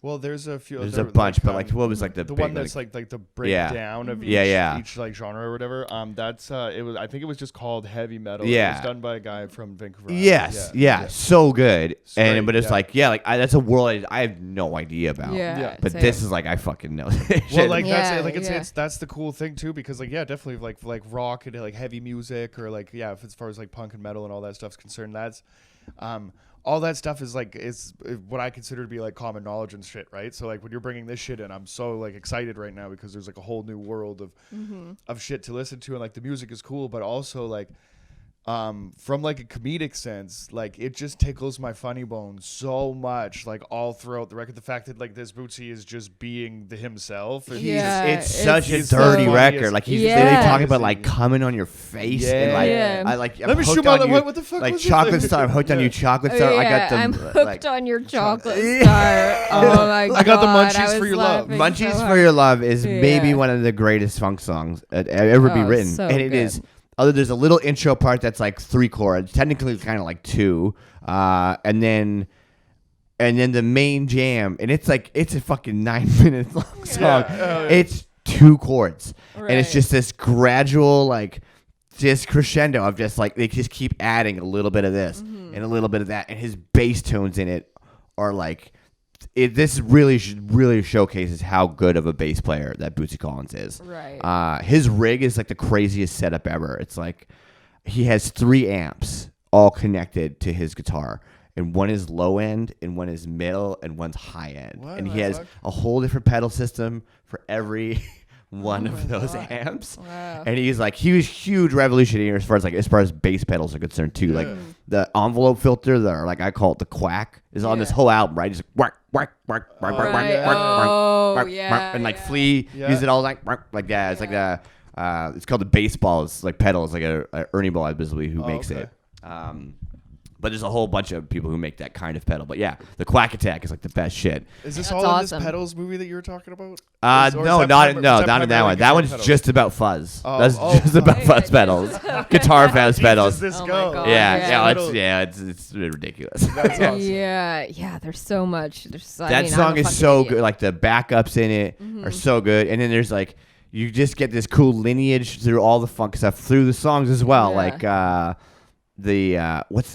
Well, there's a few. There's a bunch, but like what was like the big, one that's like the breakdown of each like genre or whatever. That's it was. I think it was just called heavy metal. Yeah, it was done by a guy from Vancouver. Yes, so good. And but it's like that's a world I have no idea about. Yeah, but this is like I fucking know. Well, like that's the cool thing too, because like definitely like rock and like heavy music or like as far as like punk and metal and all that stuff's concerned, that's all that stuff is like is what I consider to be like common knowledge and shit, right? So like when you're bringing this shit in, I'm so like excited right now because there's like a whole new world of shit to listen to, and like the music is cool, but also like from like a comedic sense, like it just tickles my funny bone so much, like all throughout the record. The fact that like this Bootsy is just being himself. And it's such a dirty record. Like they talk about like coming on your face and like I like. Let me shoot my what the fuck like was chocolate star. I'm hooked on you, chocolate star. I got them. I'm hooked on your chocolate star. Oh my god! I got the munchies for your love. Munchies for your love is maybe one of the greatest funk songs ever be written, so and it is. There's a little intro part that's like 3 chords, technically kind of like 2, and then the main jam, and it's a fucking 9 minute long song. It's 2 chords, and it's just this gradual like just crescendo of just like they just keep adding a little bit of this and a little bit of that, and his bass tones in it are like. This really showcases how good of a bass player that Bootsy Collins is. Right. His rig is like the craziest setup ever. It's like he has 3 amps all connected to his guitar, and one is low end, and one is middle, and one's high end. And he has a whole different pedal system for every one of those amps. Wow. And he was huge revolutionary as far as bass pedals are concerned too. Like the envelope filter, like I call it the quack, is on this whole album, right? Just whack, whack, whack, whack, whack, whack, whack, and like Flea use it all like that. It's like it's called the baseball. It's like pedal. It's like a Ernie Ball, I believe, who makes it. But there's a whole bunch of people who make that kind of pedal. But yeah, the Quack Attack is like the best shit. Is this all in this Pedals movie that you were talking about? No, not in that one. That one's just about fuzz. That's just about fuzz pedals, guitar fuzz pedals. Does this go? God. It's ridiculous. That's awesome. Yeah. There's so much. That song is so good. Like the backups in it are so good, and then there's like you just get this cool lineage through all the funk stuff through the songs as well. Like what's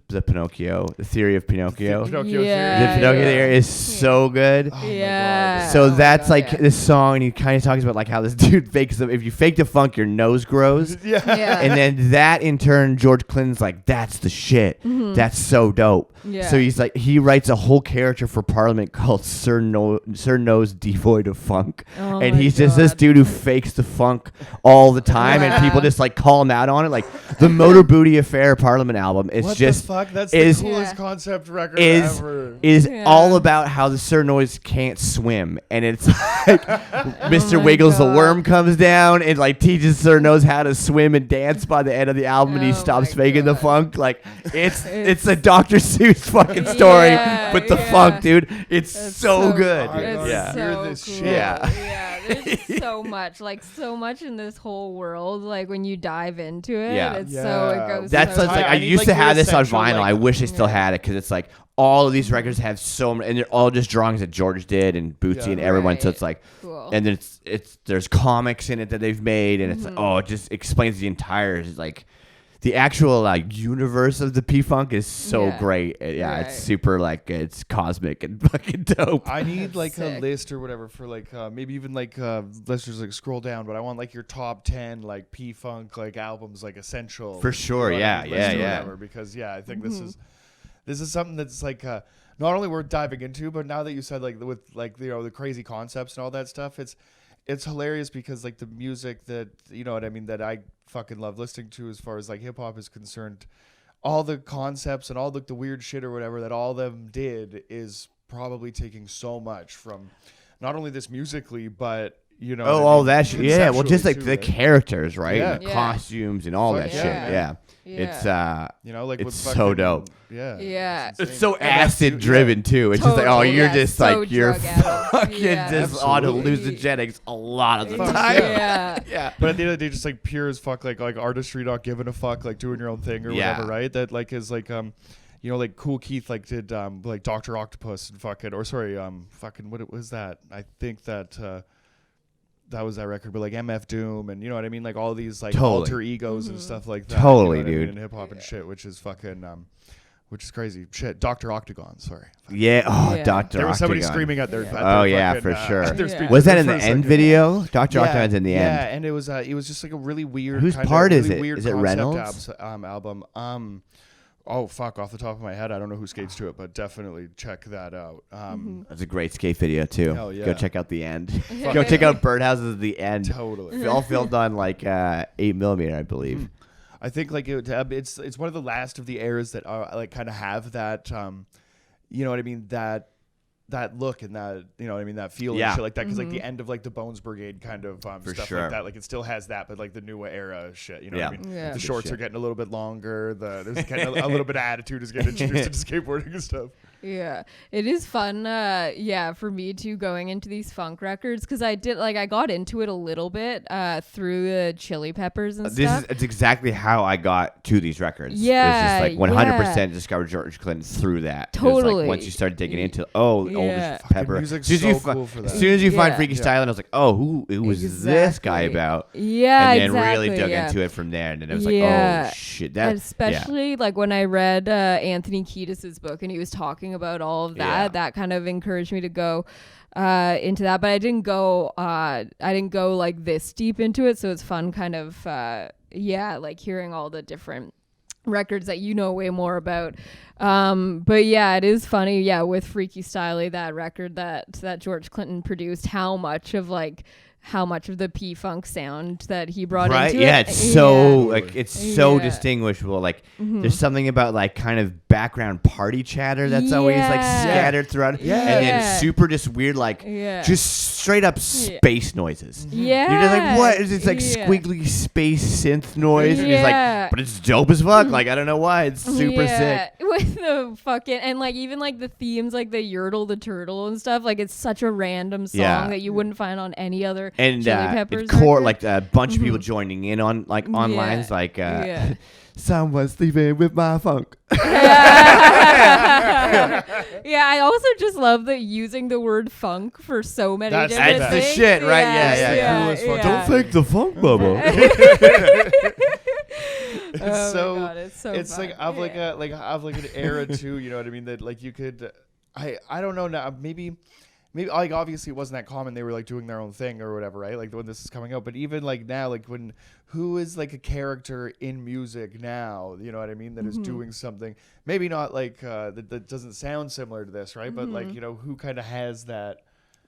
the Pinocchio? The Theory of Pinocchio. The Pinocchio theory is so good. Oh my God. So that's this song, and he kind of talks about like how this dude fakes them. If you fake the funk, your nose grows. And then that in turn, George Clinton's like, that's the shit. That's so dope. So he's like, he writes a whole character for Parliament called Sir Nose Devoid of Funk, and he's just this dude who fakes the funk all the time, and people just like call him out on it. Like the Motor Booty Affair Parliament album is what just the fuck? That's the coolest concept record ever. Is all about how the Sir Nose can't swim, and it's like Mr. Wiggles the worm comes down and like teaches Sir Nose how to swim and dance by the end of the album, and he stops faking the funk. Like it's a Dr. Seuss fucking story with the funk, dude. It's so good. It's so this cool. shit. There's so much in this whole world. Like when you dive into it, it goes. That's so like I used to have this on vinyl. I wish I still had it because it's like all of these records have so many, and they're all just drawings that George did and Bootsy and everyone. So it's like, and then there's comics in it that they've made, and it's it just explains the entire like the actual universe of the PFunk is so great. It's super it's cosmic and fucking dope. I need a list or whatever for maybe even let's just scroll down, but I want your top 10 PFunk albums essential for sure. Whatever, because I think this is something that's not only worth diving into, but now that you said with the crazy concepts and all that stuff, it's hilarious because the music that that I fucking love listening to as far as hip hop is concerned, all the concepts and all the weird shit or whatever that all of them did is probably taking so much from not only this musically, but all that shit. Yeah, well, just too, the right? characters, right? Yeah. And the costumes and all that shit. Yeah. It's it's so dope. Yeah. It's so acid driven too. It's just you're just you're fucking just on hallucinogenics a lot of the time. Yeah. But at the end of the day, just pure as fuck, like artistry, not giving a fuck, doing your own thing or whatever, right? That is Cool Keith did Dr. Octopus and fucking what was that? I think that that was that record, but MF Doom and you know what I mean, all these totally. alter egos and stuff like that. Totally, you know dude. In hip hop and shit, which is fucking which is crazy. Shit, Dr. Octagon, sorry. Yeah, Dr. There was somebody Octagon. screaming at their for sure. Was that in the end video? Dr. Octagon's in the end. Yeah, and it was just a really weird Whose part is it? Is it Reynolds? Album. Oh fuck! Off the top of my head, I don't know who skates to it, but definitely check that out. That's a great skate video too. Hell yeah. Go check out the end. Go check out Birdhouses at the end. Totally. All filmed on 8mm, I believe. I think it's one of the last of the eras that are kind of have that, you know what I mean, that look and that, you know what I mean, that feel and shit like that, because the end of the Bones Brigade kind of stuff sure. like that, it still has that, but the newer era shit, you know what I mean. Yeah. The shorts are getting a little bit longer. There's getting a little bit of attitude is getting introduced to skateboarding and stuff. Yeah, it is fun. For me too, going into these funk records, because I did I got into it a little bit through the Chili Peppers and stuff. It's exactly how I got to these records. Yeah, it's just 100% discovered George Clinton through that. Totally. Once you started digging into Oldest Pepper, music's as soon cool for that. as soon as you find Freaky Stylin', I was like, oh, who was this guy about? Yeah, and then really dug into it from there, and then it was oh shit, that. And especially when I read Anthony Kiedis's book and he was talking about all of that. That kind of encouraged me to go into that, but I didn't go this deep into it, so it's fun kind of hearing all the different records that you know way more about. But it is funny with Freaky Styley, that record that George Clinton produced, how much of the P-Funk sound that he brought into it. It's so it's so distinguishable. There's something about kind of background party chatter that's always scattered throughout. And then super just weird just straight up space noises. Yeah. You're just what is this squiggly space synth noise? And he's but it's dope as fuck. I don't know why. It's super sick. With the fucking and even the themes, the Yertle the Turtle and stuff, it's such a random song that you wouldn't find on any other and Chili Peppers a bunch of people joining in on online. Someone's sleeping with my funk. I also just love using the word funk for so many different things. That's the shit, right? Yeah. Don't fake the funk, Bubba. It's so it's fun. of an era too, you know what I mean, that you could I don't know now, maybe obviously it wasn't that common, they were doing their own thing or whatever, right, when this is coming out, but even now, when who is a character in music now, you know what I mean, that is doing something maybe not that doesn't sound similar to this, right, but who kind of has that,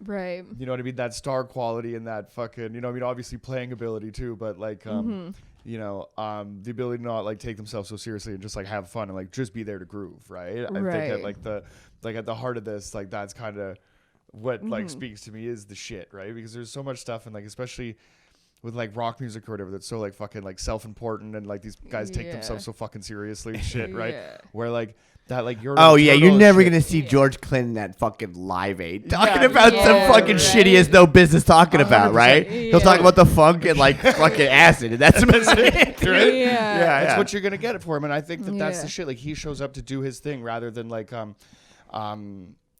right, you know what I mean, that star quality and that fucking, you know what I mean, obviously playing ability too, but you know, the ability to not take themselves so seriously and just have fun and just be there to groove, right? I think that at the heart of this, that's kind of what speaks to me is the shit, right? Because there's so much stuff and especially with rock music or whatever that's so fucking self-important and these guys take themselves so fucking seriously and shit, right? Where that you're never gonna see George Clinton at fucking Live Aid talking about some fucking shit he has no business talking about, right? He'll talk about the funk and fucking acid, and that's about it, right? It's what you're gonna get it for him, and I think that's the shit. He shows up to do his thing rather than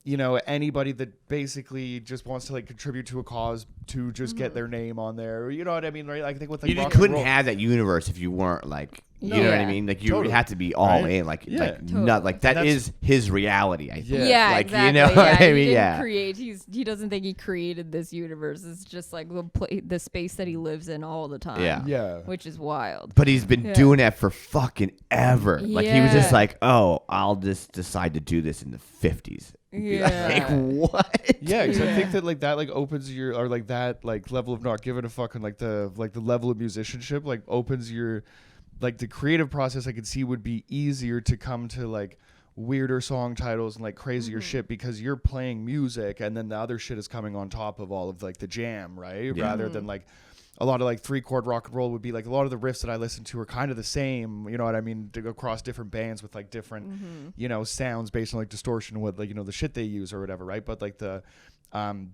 you know, anybody that basically just wants to like contribute to a cause to just get their name on there. You know what I mean, right? Like, I think with like you just couldn't have that universe if you weren't like, you know what I mean? Like you had to be all in, like, not like that is his reality. I think. Yeah, like exactly. you know what I mean? He doesn't think he created this universe. It's just like the space that he lives in all the time. Yeah, which is wild. But he's been doing that for fucking ever. Like he was just like, oh, I'll just decide to do this in the 50s. Like what? Yeah, because I think that like that like opens your or like that like level of not giving a fuck and like the level of musicianship like opens your like the creative process. I could see would be easier to come to like weirder song titles and like crazier shit because you're playing music and then the other shit is coming on top of all of like the jam, right? Rather than like a lot of like 3-chord rock and roll would be like a lot of the riffs that I listen to are kind of the same, you know what I mean, to go across different bands with like different, you know, sounds based on like distortion with like, you know, the shit they use or whatever, right? But like the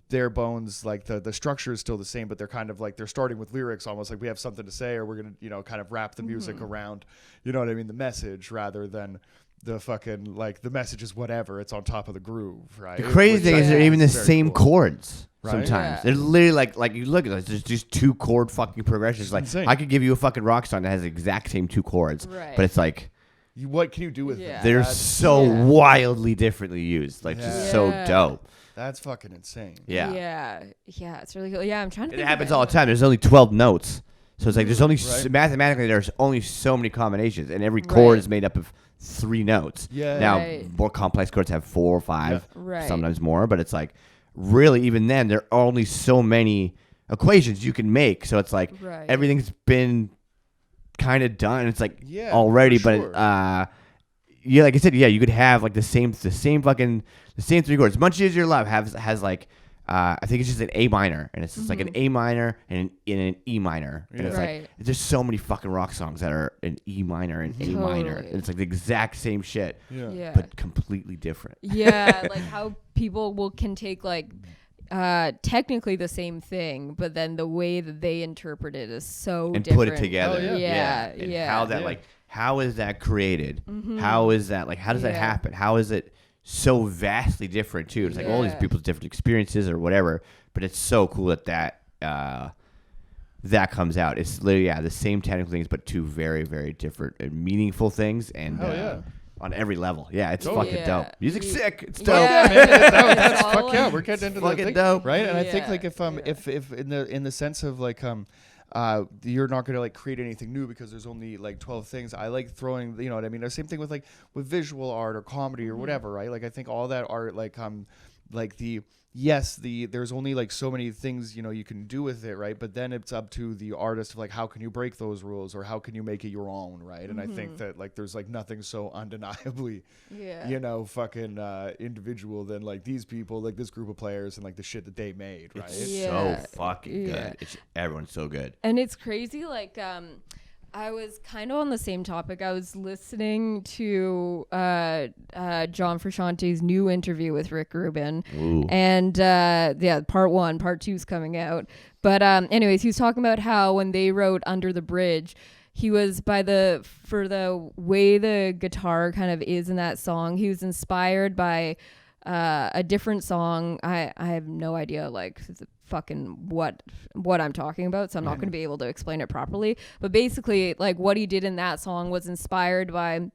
bare bones, like the structure is still the same, but they're kind of like they're starting with lyrics almost like we have something to say or we're gonna, you know, kind of wrap the music around, you know what I mean, the message rather than the fucking like the message is whatever, it's on top of the groove, right? The crazy thing is they're even the same chords. Right? Sometimes they're literally like you look at this, there's just 2-chord fucking progressions. Like insane. I could give you a fucking rock song that has the exact same 2 chords, but it's like what can you do with them? They're so wildly differently used, like just so dope. That's fucking insane. Yeah, it's really cool. Yeah, I'm trying to. It happens all the time. There's only 12 notes, so it's like there's only mathematically there's only so many combinations, and every chord is made up of 3 notes. Now more complex chords have 4 or 5, sometimes more, but it's like. Really, even then, there are only so many equations you can make. So it's like everything's been kind of done. It's like already, but like I said, you could have like the same 3 chords. Much as Your Love has like I think it's just an A minor, and it's just like an A minor and an E minor, and it's like there's so many fucking rock songs that are an E minor and A minor, and it's like the exact same shit, but completely different. Like how people can take like technically the same thing, but then the way that they interpret it is so and different. Put it together. And how that like how is that created? How is that like how does that happen? How is it so vastly different too? It's like all these people's different experiences or whatever, but it's so cool that that comes out. It's literally the same technical things, but 2 very, very different and meaningful things, and on every level. It's fucking dope. Music's sick. It's dope. That's fuck yeah. We're getting into the thing, dope, right? And I think like if in the sense of like you're not going to like create anything new because there's only like 12 things. I like throwing, you know what I mean? The same thing with like with visual art or comedy or whatever, right? Like I think all that art like there's only like so many things, you know, you can do with it, right? But then it's up to the artist of like how can you break those rules or how can you make it your own, right? And I think that like there's like nothing so undeniably you know, fucking individual than like these people, like this group of players and like the shit that they made, right? It's so fucking good. Everyone's so good. And it's crazy, like I was kind of on the same topic. I was listening to John Frusciante's new interview with Rick Rubin. And part 1, part 2 is coming out. But anyways, he was talking about how when they wrote Under the Bridge, he was for the way the guitar kind of is in that song, he was inspired by a different song. I have no idea like fucking what I'm talking about, so I'm not going to be able to explain it properly, but basically like what he did in that song was inspired by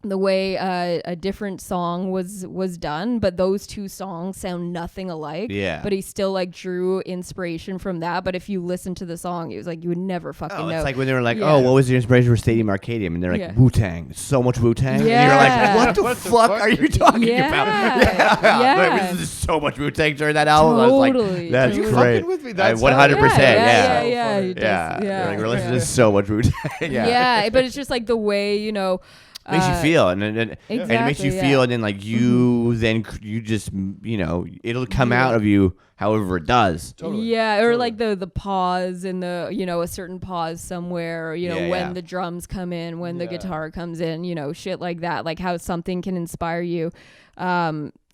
the way a different song was done, but those 2 songs sound nothing alike. But he still like drew inspiration from that. But if you listen to the song, it was like you would never fucking know. It's like when they were like, "Oh, what was your inspiration for Stadium Arcadium?" And they're like, "Wu-Tang, so much Wu-Tang." And you're like, "What the fuck are you talking about?" Like, this is so much Wu-Tang during that album. I was like, "That's great." With me? 100%. Like, we're listening to so much Wu-Tang. But it's just like the way, you know. Makes you feel, and it makes you feel, and then like you, you just, you know, it'll come out of you however it does. Or like the pause in the, you know, a certain pause somewhere, or, you know, when the drums come in, when the guitar comes in, you know, shit like that, like how something can inspire you.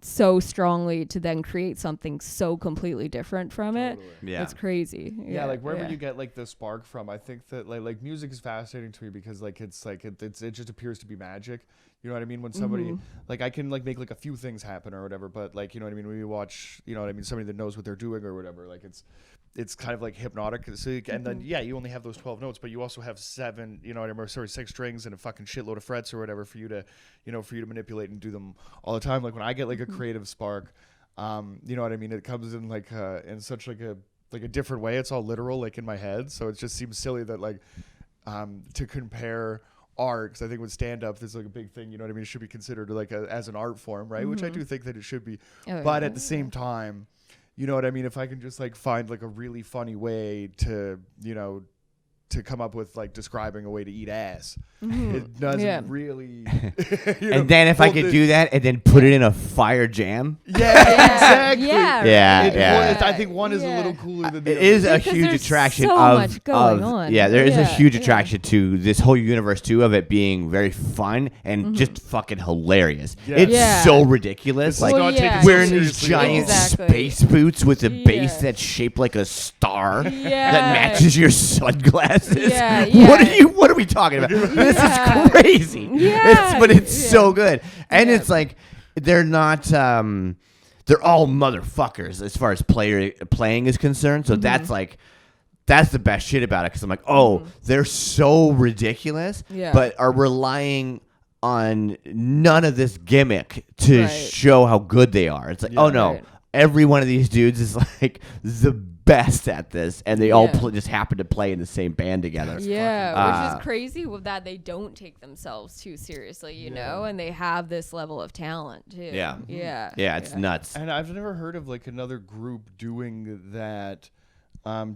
so strongly to then create something so completely different from it. Yeah. It's crazy. Yeah, like wherever you get like the spark from, I think that like music is fascinating to me because like it just appears to be magic. You know what I mean? When somebody like I can like make like a few things happen or whatever, but like you know what I mean, when you watch, you know what I mean, somebody that knows what they're doing or whatever, like it's kind of like hypnotic. So and then you only have those 12 notes, but you also have 6 strings and a fucking shitload of frets or whatever for you to manipulate and do them all the time. Like when I get like a creative spark, you know what I mean, it comes in like in such like a different way. It's all literal, like in my head. So it just seems silly that like to compare art, because I think with stand-up there's like a big thing, you know what I mean, it should be considered like as an art form, right? Which I do think that it should be, but at the same time, you know what I mean, if I can just like find like a really funny way to, you know, to come up with like describing a way to eat ass, it doesn't really and then if I could do that and then put it in a fire jam, exactly, I think one is a little cooler than the other. It is a huge attraction so much going on. There is a huge attraction to this whole universe too, of it being very fun and just fucking hilarious. It's so ridiculous, like wearing these giant space boots with a base that's shaped like a star that matches your sunglasses. What are we talking about? This is crazy. But it's so good. And it's like they're not they're all motherfuckers as far as playing is concerned. So that's the best shit about it, because I'm like, they're so ridiculous, but are relying on none of this gimmick to show how good they are. It's like, every one of these dudes is like the best at this, and they all just happen to play in the same band together. Which is crazy with that they don't take themselves too seriously, you know, and they have this level of talent too. It's nuts. And I've never heard of like another group doing that,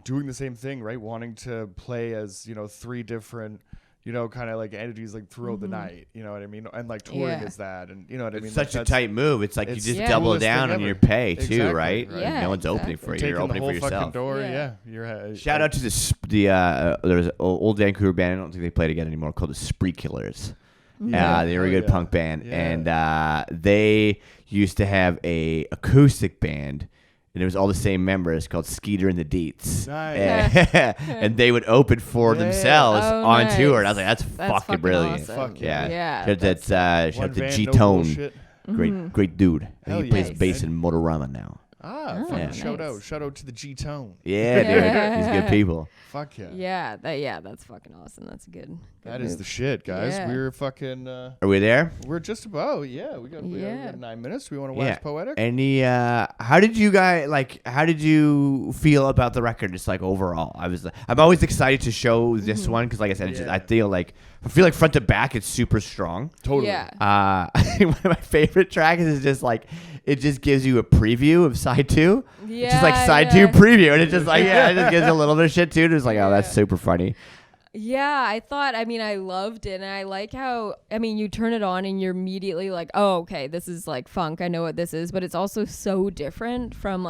doing the same thing, right? Wanting to play as, you know, 3 different, you know, kind of like entities like throughout the night, you know what I mean? And like touring is that, and you know what I mean? It's such a tight move. It's like you just double down on your pay too, right? Yeah, no one's opening for you. You're opening for yourself. Door, Shout out to there was an old Vancouver band, I don't think they play together anymore, called the Spree Killers. They were a good punk band, and they used to have a acoustic band. And it was all the same members, called Skeeter and the Deets. Nice. And they would open for themselves on tour. And I was like, that's fucking brilliant. Awesome. Fuck Shout out to G-Tone. Great dude. He plays bass in Motorama now. Shout out to the G-Tone. Yeah, dude. He's good people. Fuck yeah. That's fucking awesome. That's good. That is the shit, guys. We're fucking... Are we there? We're just about, we got 9 minutes. We want to wax poetic? Any, how did you feel about the record, just like overall? I'm always excited to show this one, because like I said, I feel like front to back it's super strong. Totally. Yeah. One of my favorite tracks is just like, it just gives you a preview of side 2. Yeah. It's just like side 2 preview, and it's just like, it just gives a little bit of shit too. And it's like, that's super funny. Yeah, I loved it, and I like how, you turn it on and you're immediately like, oh, okay, this is like funk, I know what this is, but it's also so different from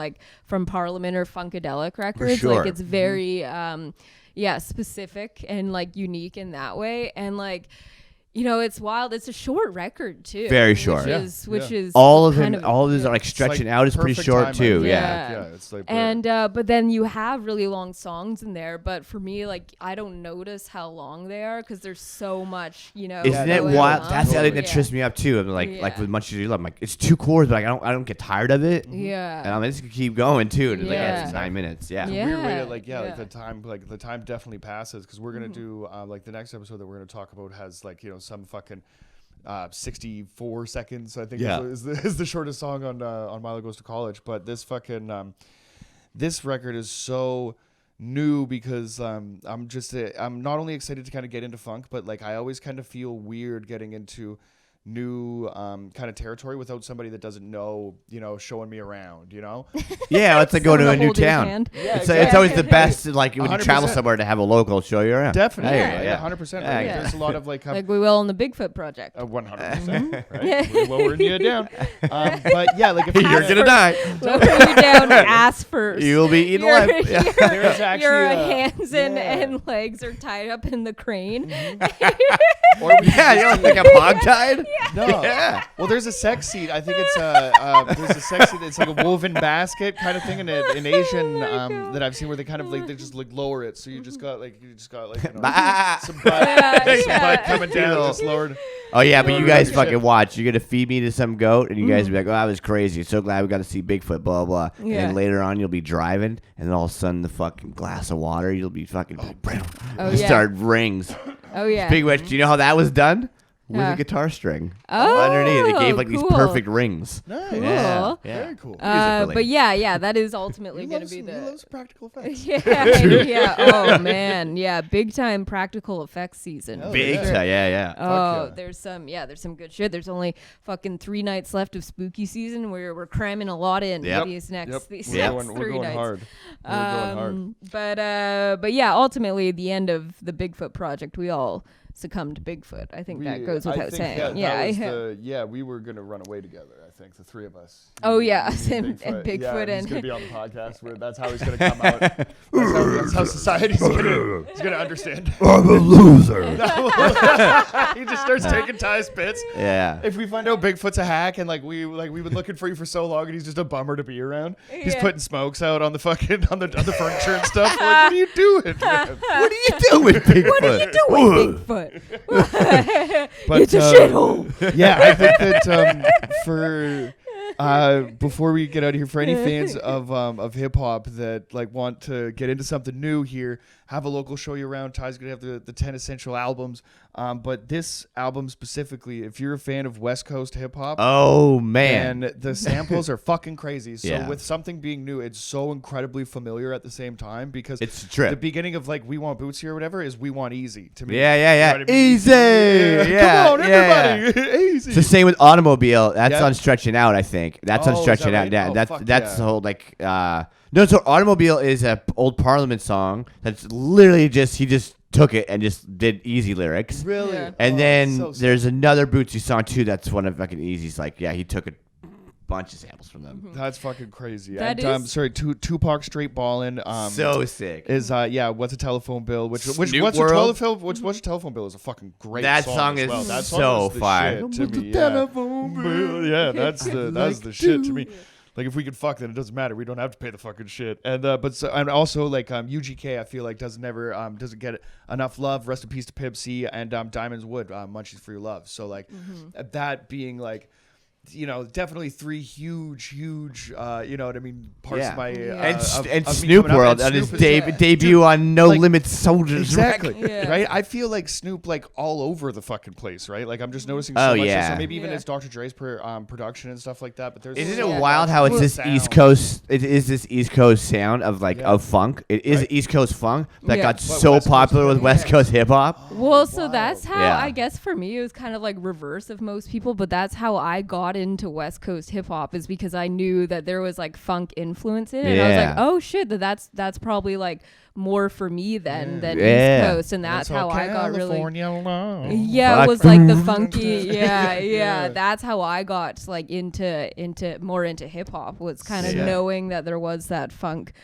Parliament or Funkadelic records. For sure. Like, it's very, specific and like unique in that way, and like, you know, it's wild. It's a short record too. Very short. Which is all of them are like stretching out. It's pretty short time, too. It's like and but then you have really long songs in there. But for me, like, I don't notice how long they are because there's so much, you know. Isn't it wild? That's the other thing that trips me up too. I'm like with Much As You Love, I'm like, it's 2 chords, but like, I don't get tired of it. Yeah. And I'm just gonna keep going too. And it's 9 minutes. Yeah. It's a weird way to like the time definitely passes, because we're gonna do like the next episode that we're gonna talk about has like, you know, some fucking 64 seconds, I think is the shortest song on Milo Goes to College. But this fucking this record is so new because I'm not only excited to kind of get into funk, but like I always kind of feel weird getting into new kind of territory without somebody that doesn't know, you know, showing me around, you know. It's like going to a new town. It's always the best, like when you travel somewhere, to have a local show you around. Definitely. 100%. Right? There's a lot of like we will in the Bigfoot Project. 100%. Right? We're lowering you down. But yeah, like if you're gonna die, lowering you down ass first. You'll be eaten alive. There's actually your hands and legs are tied up in the crane. You're like a hog tied. No. Yeah. Well, there's a sex seat. I think it's there's a sex seat. It's like a woven basket kind of thing in Asian that I've seen where they kind of like they just like lower it, so you just got like some butt coming down, just lowered. Oh yeah, but you guys fucking watch. You're gonna feed me to some goat, and you guys will be like, "Oh, that was crazy. So glad we got to see Bigfoot." Blah blah. Yeah. And then later on, you'll be driving, and then all of a sudden, the fucking glass of water, you'll be fucking start rings. Oh yeah. Big Witch. Do you know how that was done? With a guitar string. Underneath, it gave like these perfect rings. Nice. Cool. Yeah. Very cool. But yeah, that is ultimately going to be He loves practical effects. yeah. Oh man, yeah, big time practical effects season. Big time, yeah. Oh, there's some good shit. There's only fucking 3 nights left of spooky season where we're cramming a lot in these next 3 We're going nights. hard. We're going hard. But yeah, ultimately at the end of the Bigfoot project, we all succumbed to Bigfoot. I think that goes without saying. We were gonna run away together. I think the 3 of us. Oh yeah, and Bigfoot, and he's gonna be on the podcast. That's how he's gonna come out. That's how society's gonna understand. I'm a loser. He just starts taking Ty's bits. Yeah. If we find out Bigfoot's a hack and we've been looking for you for so long and he's just a bummer to be around. He's putting smokes out on the fucking on the furniture and stuff. We're like, what are you doing, man? What are you doing, Bigfoot? What are you doing, Bigfoot? But, it's a shithole. Yeah, I think that for before we get out of here, for any fans of hip hop that like want to get into something new here, have a local show you around. Ty's gonna have the 10 essential albums. But this album specifically, if you're a fan of West Coast hip hop, oh man, and the samples are fucking crazy. So Yeah. with something being new, it's so incredibly familiar at the same time because it's a trip. the beginning of like We Want Bootsy or whatever is We Want Easy to me. Yeah. You know what I mean? Easy. Yeah. Come on, everybody. Easy. It's the same with Automobile. That's on Stretching Out, I think. That's on Oh, is Stretching that Out. Yeah, right? that's the whole like. No, so Automobile is a old Parliament song. That's literally he just took it and just did Easy lyrics. Really? Yeah. And then so there's another Bootsy song too. That's one of fucking Easy's. Like, yeah, he took a bunch of samples from them. That's fucking crazy. That and is- sorry, Tupac Straight Ballin'. So sick. Is What's a Telephone Bill? Which Snoop What's a World. Telephone Bill is a fucking great That song song as is well. That so song is the fire. shit to me. Yeah, that's the shit to me. Like if we could fuck, then it doesn't matter. We don't have to pay the fucking shit. And and also like UGK, I feel like doesn't get enough love. Rest in peace to Pimp C and Diamonds Wood, Munchies for Your Love. So like that being like, you know, definitely 3 huge, you know what I mean, parts of my and of me Snoop coming up. World And on his Snoop is- debut on No like, Limit Soldiers. Exactly. Yeah. Right? I feel like Snoop like all over the fucking place, right? Like I'm just noticing Oh, so much. yeah. So maybe even Yeah. it's Dr. Dre's production and stuff like that. But there's Isn't so it Yeah. wild how it's this sound. East Coast? It is this East Coast sound of like of funk. It is Right. East Coast funk that Yeah. got But so West Coast popular with hip-hop. West Coast hip hop. Well, so that's how Yeah. I guess for me it was kind of like reverse of most people, but that's how I got into West Coast hip hop is because I knew that there was like funk influence in it. And I was Yeah. like, oh shit, that's probably like more for me than Yeah. East Coast, and that's how I got really. Yeah, Fuck. it was like the funky. Yeah. That's how I got like into more into hip hop was kind of Yeah. knowing that there was that funk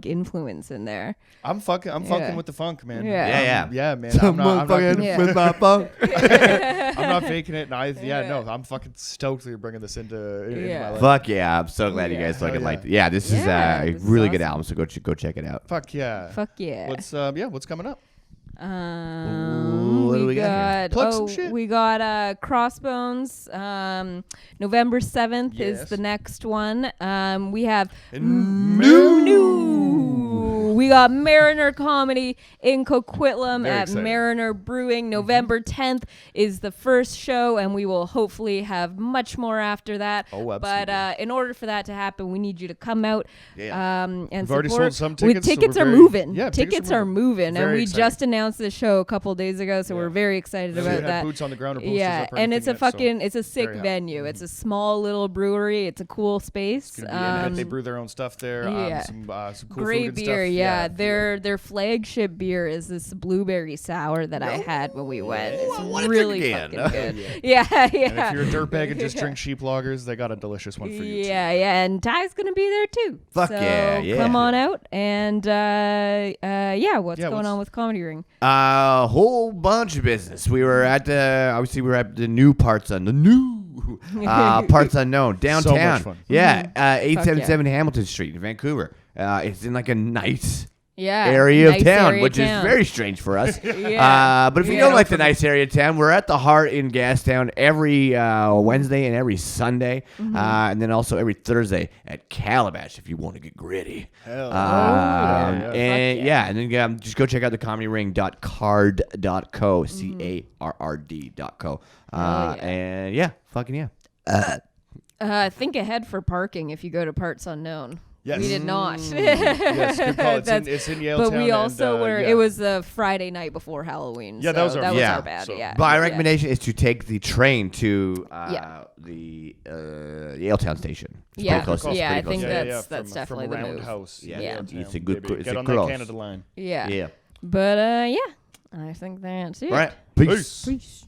influence in there. I'm fucking with the funk, man. Yeah. Yeah, man. I'm not Yeah. with my funk. I'm not faking it. And I'm fucking stoked that you're bringing this into my life. Fuck yeah! I'm so glad you Yeah. guys fucking Oh, yeah. liked it. Yeah, this is Yeah, a this is really good awesome. album. So go check it out. Fuck yeah. Fuck yeah. What's coming up? What do we got here? Plug some shit. We got Crossbones. November 7th is Yes. the next one. We have New. We got Mariner Comedy in Coquitlam Very at exciting. Mariner Brewing. November 10th is the first show, and we will hopefully have much more after that. Oh, But absolutely. in order for that to happen, we need you to come out and We've already support. sold some tickets, so Tickets we're are very- moving. yeah, Tickets are moving, and Very we exciting. just announced this show a couple days ago, so we're very excited We about haven't had that. boots on the ground or posters Yeah, up or and it's a anything yet, so fucking, it's a sick very happy. venue. It's a small little brewery. It's a cool space. It's gonna be in it. They brew their own stuff there. yeah. Some cool Great food and beer, stuff. Yeah, their flagship beer is this blueberry sour that I had when we went. It's really fucking good. Yeah. And if you're a dirtbag and just drink sheep lagers, they got a delicious one for you too. Yeah, and Ty's gonna be there too. Fuck so yeah. Come on out and what's going on with Comedy Ring? A whole bunch of business. We were at the new Parts Unknown downtown. So much fun. Yeah, 877 Hamilton Street in Vancouver. It's in like a nice Yeah, area nice of town, area which of is town. very strange for us. Yeah. But if you don't like the nice area of town, we're at the Heart in Gastown every Wednesday and every Sunday, and then also every Thursday at Calabash if you want to get gritty. Hell and then just go check out the comedyring.card.co, CARRD.co. And yeah, fucking yeah. Think ahead for parking if you go to Parts Unknown. Yes. We did not. Yes, good call. It's in Yaletown. But we also were. It was the Friday night before Halloween. Yeah, so that was our bad. So. Yeah. My recommendation is to take the train to the Yaletown station. It's pretty close. Yeah, I pretty think close. that's definitely the move. Roundhouse. Yeah. It's a good. Get on close. that Canada line. Yeah. Yeah. But I think that's it. All right. Peace. Peace.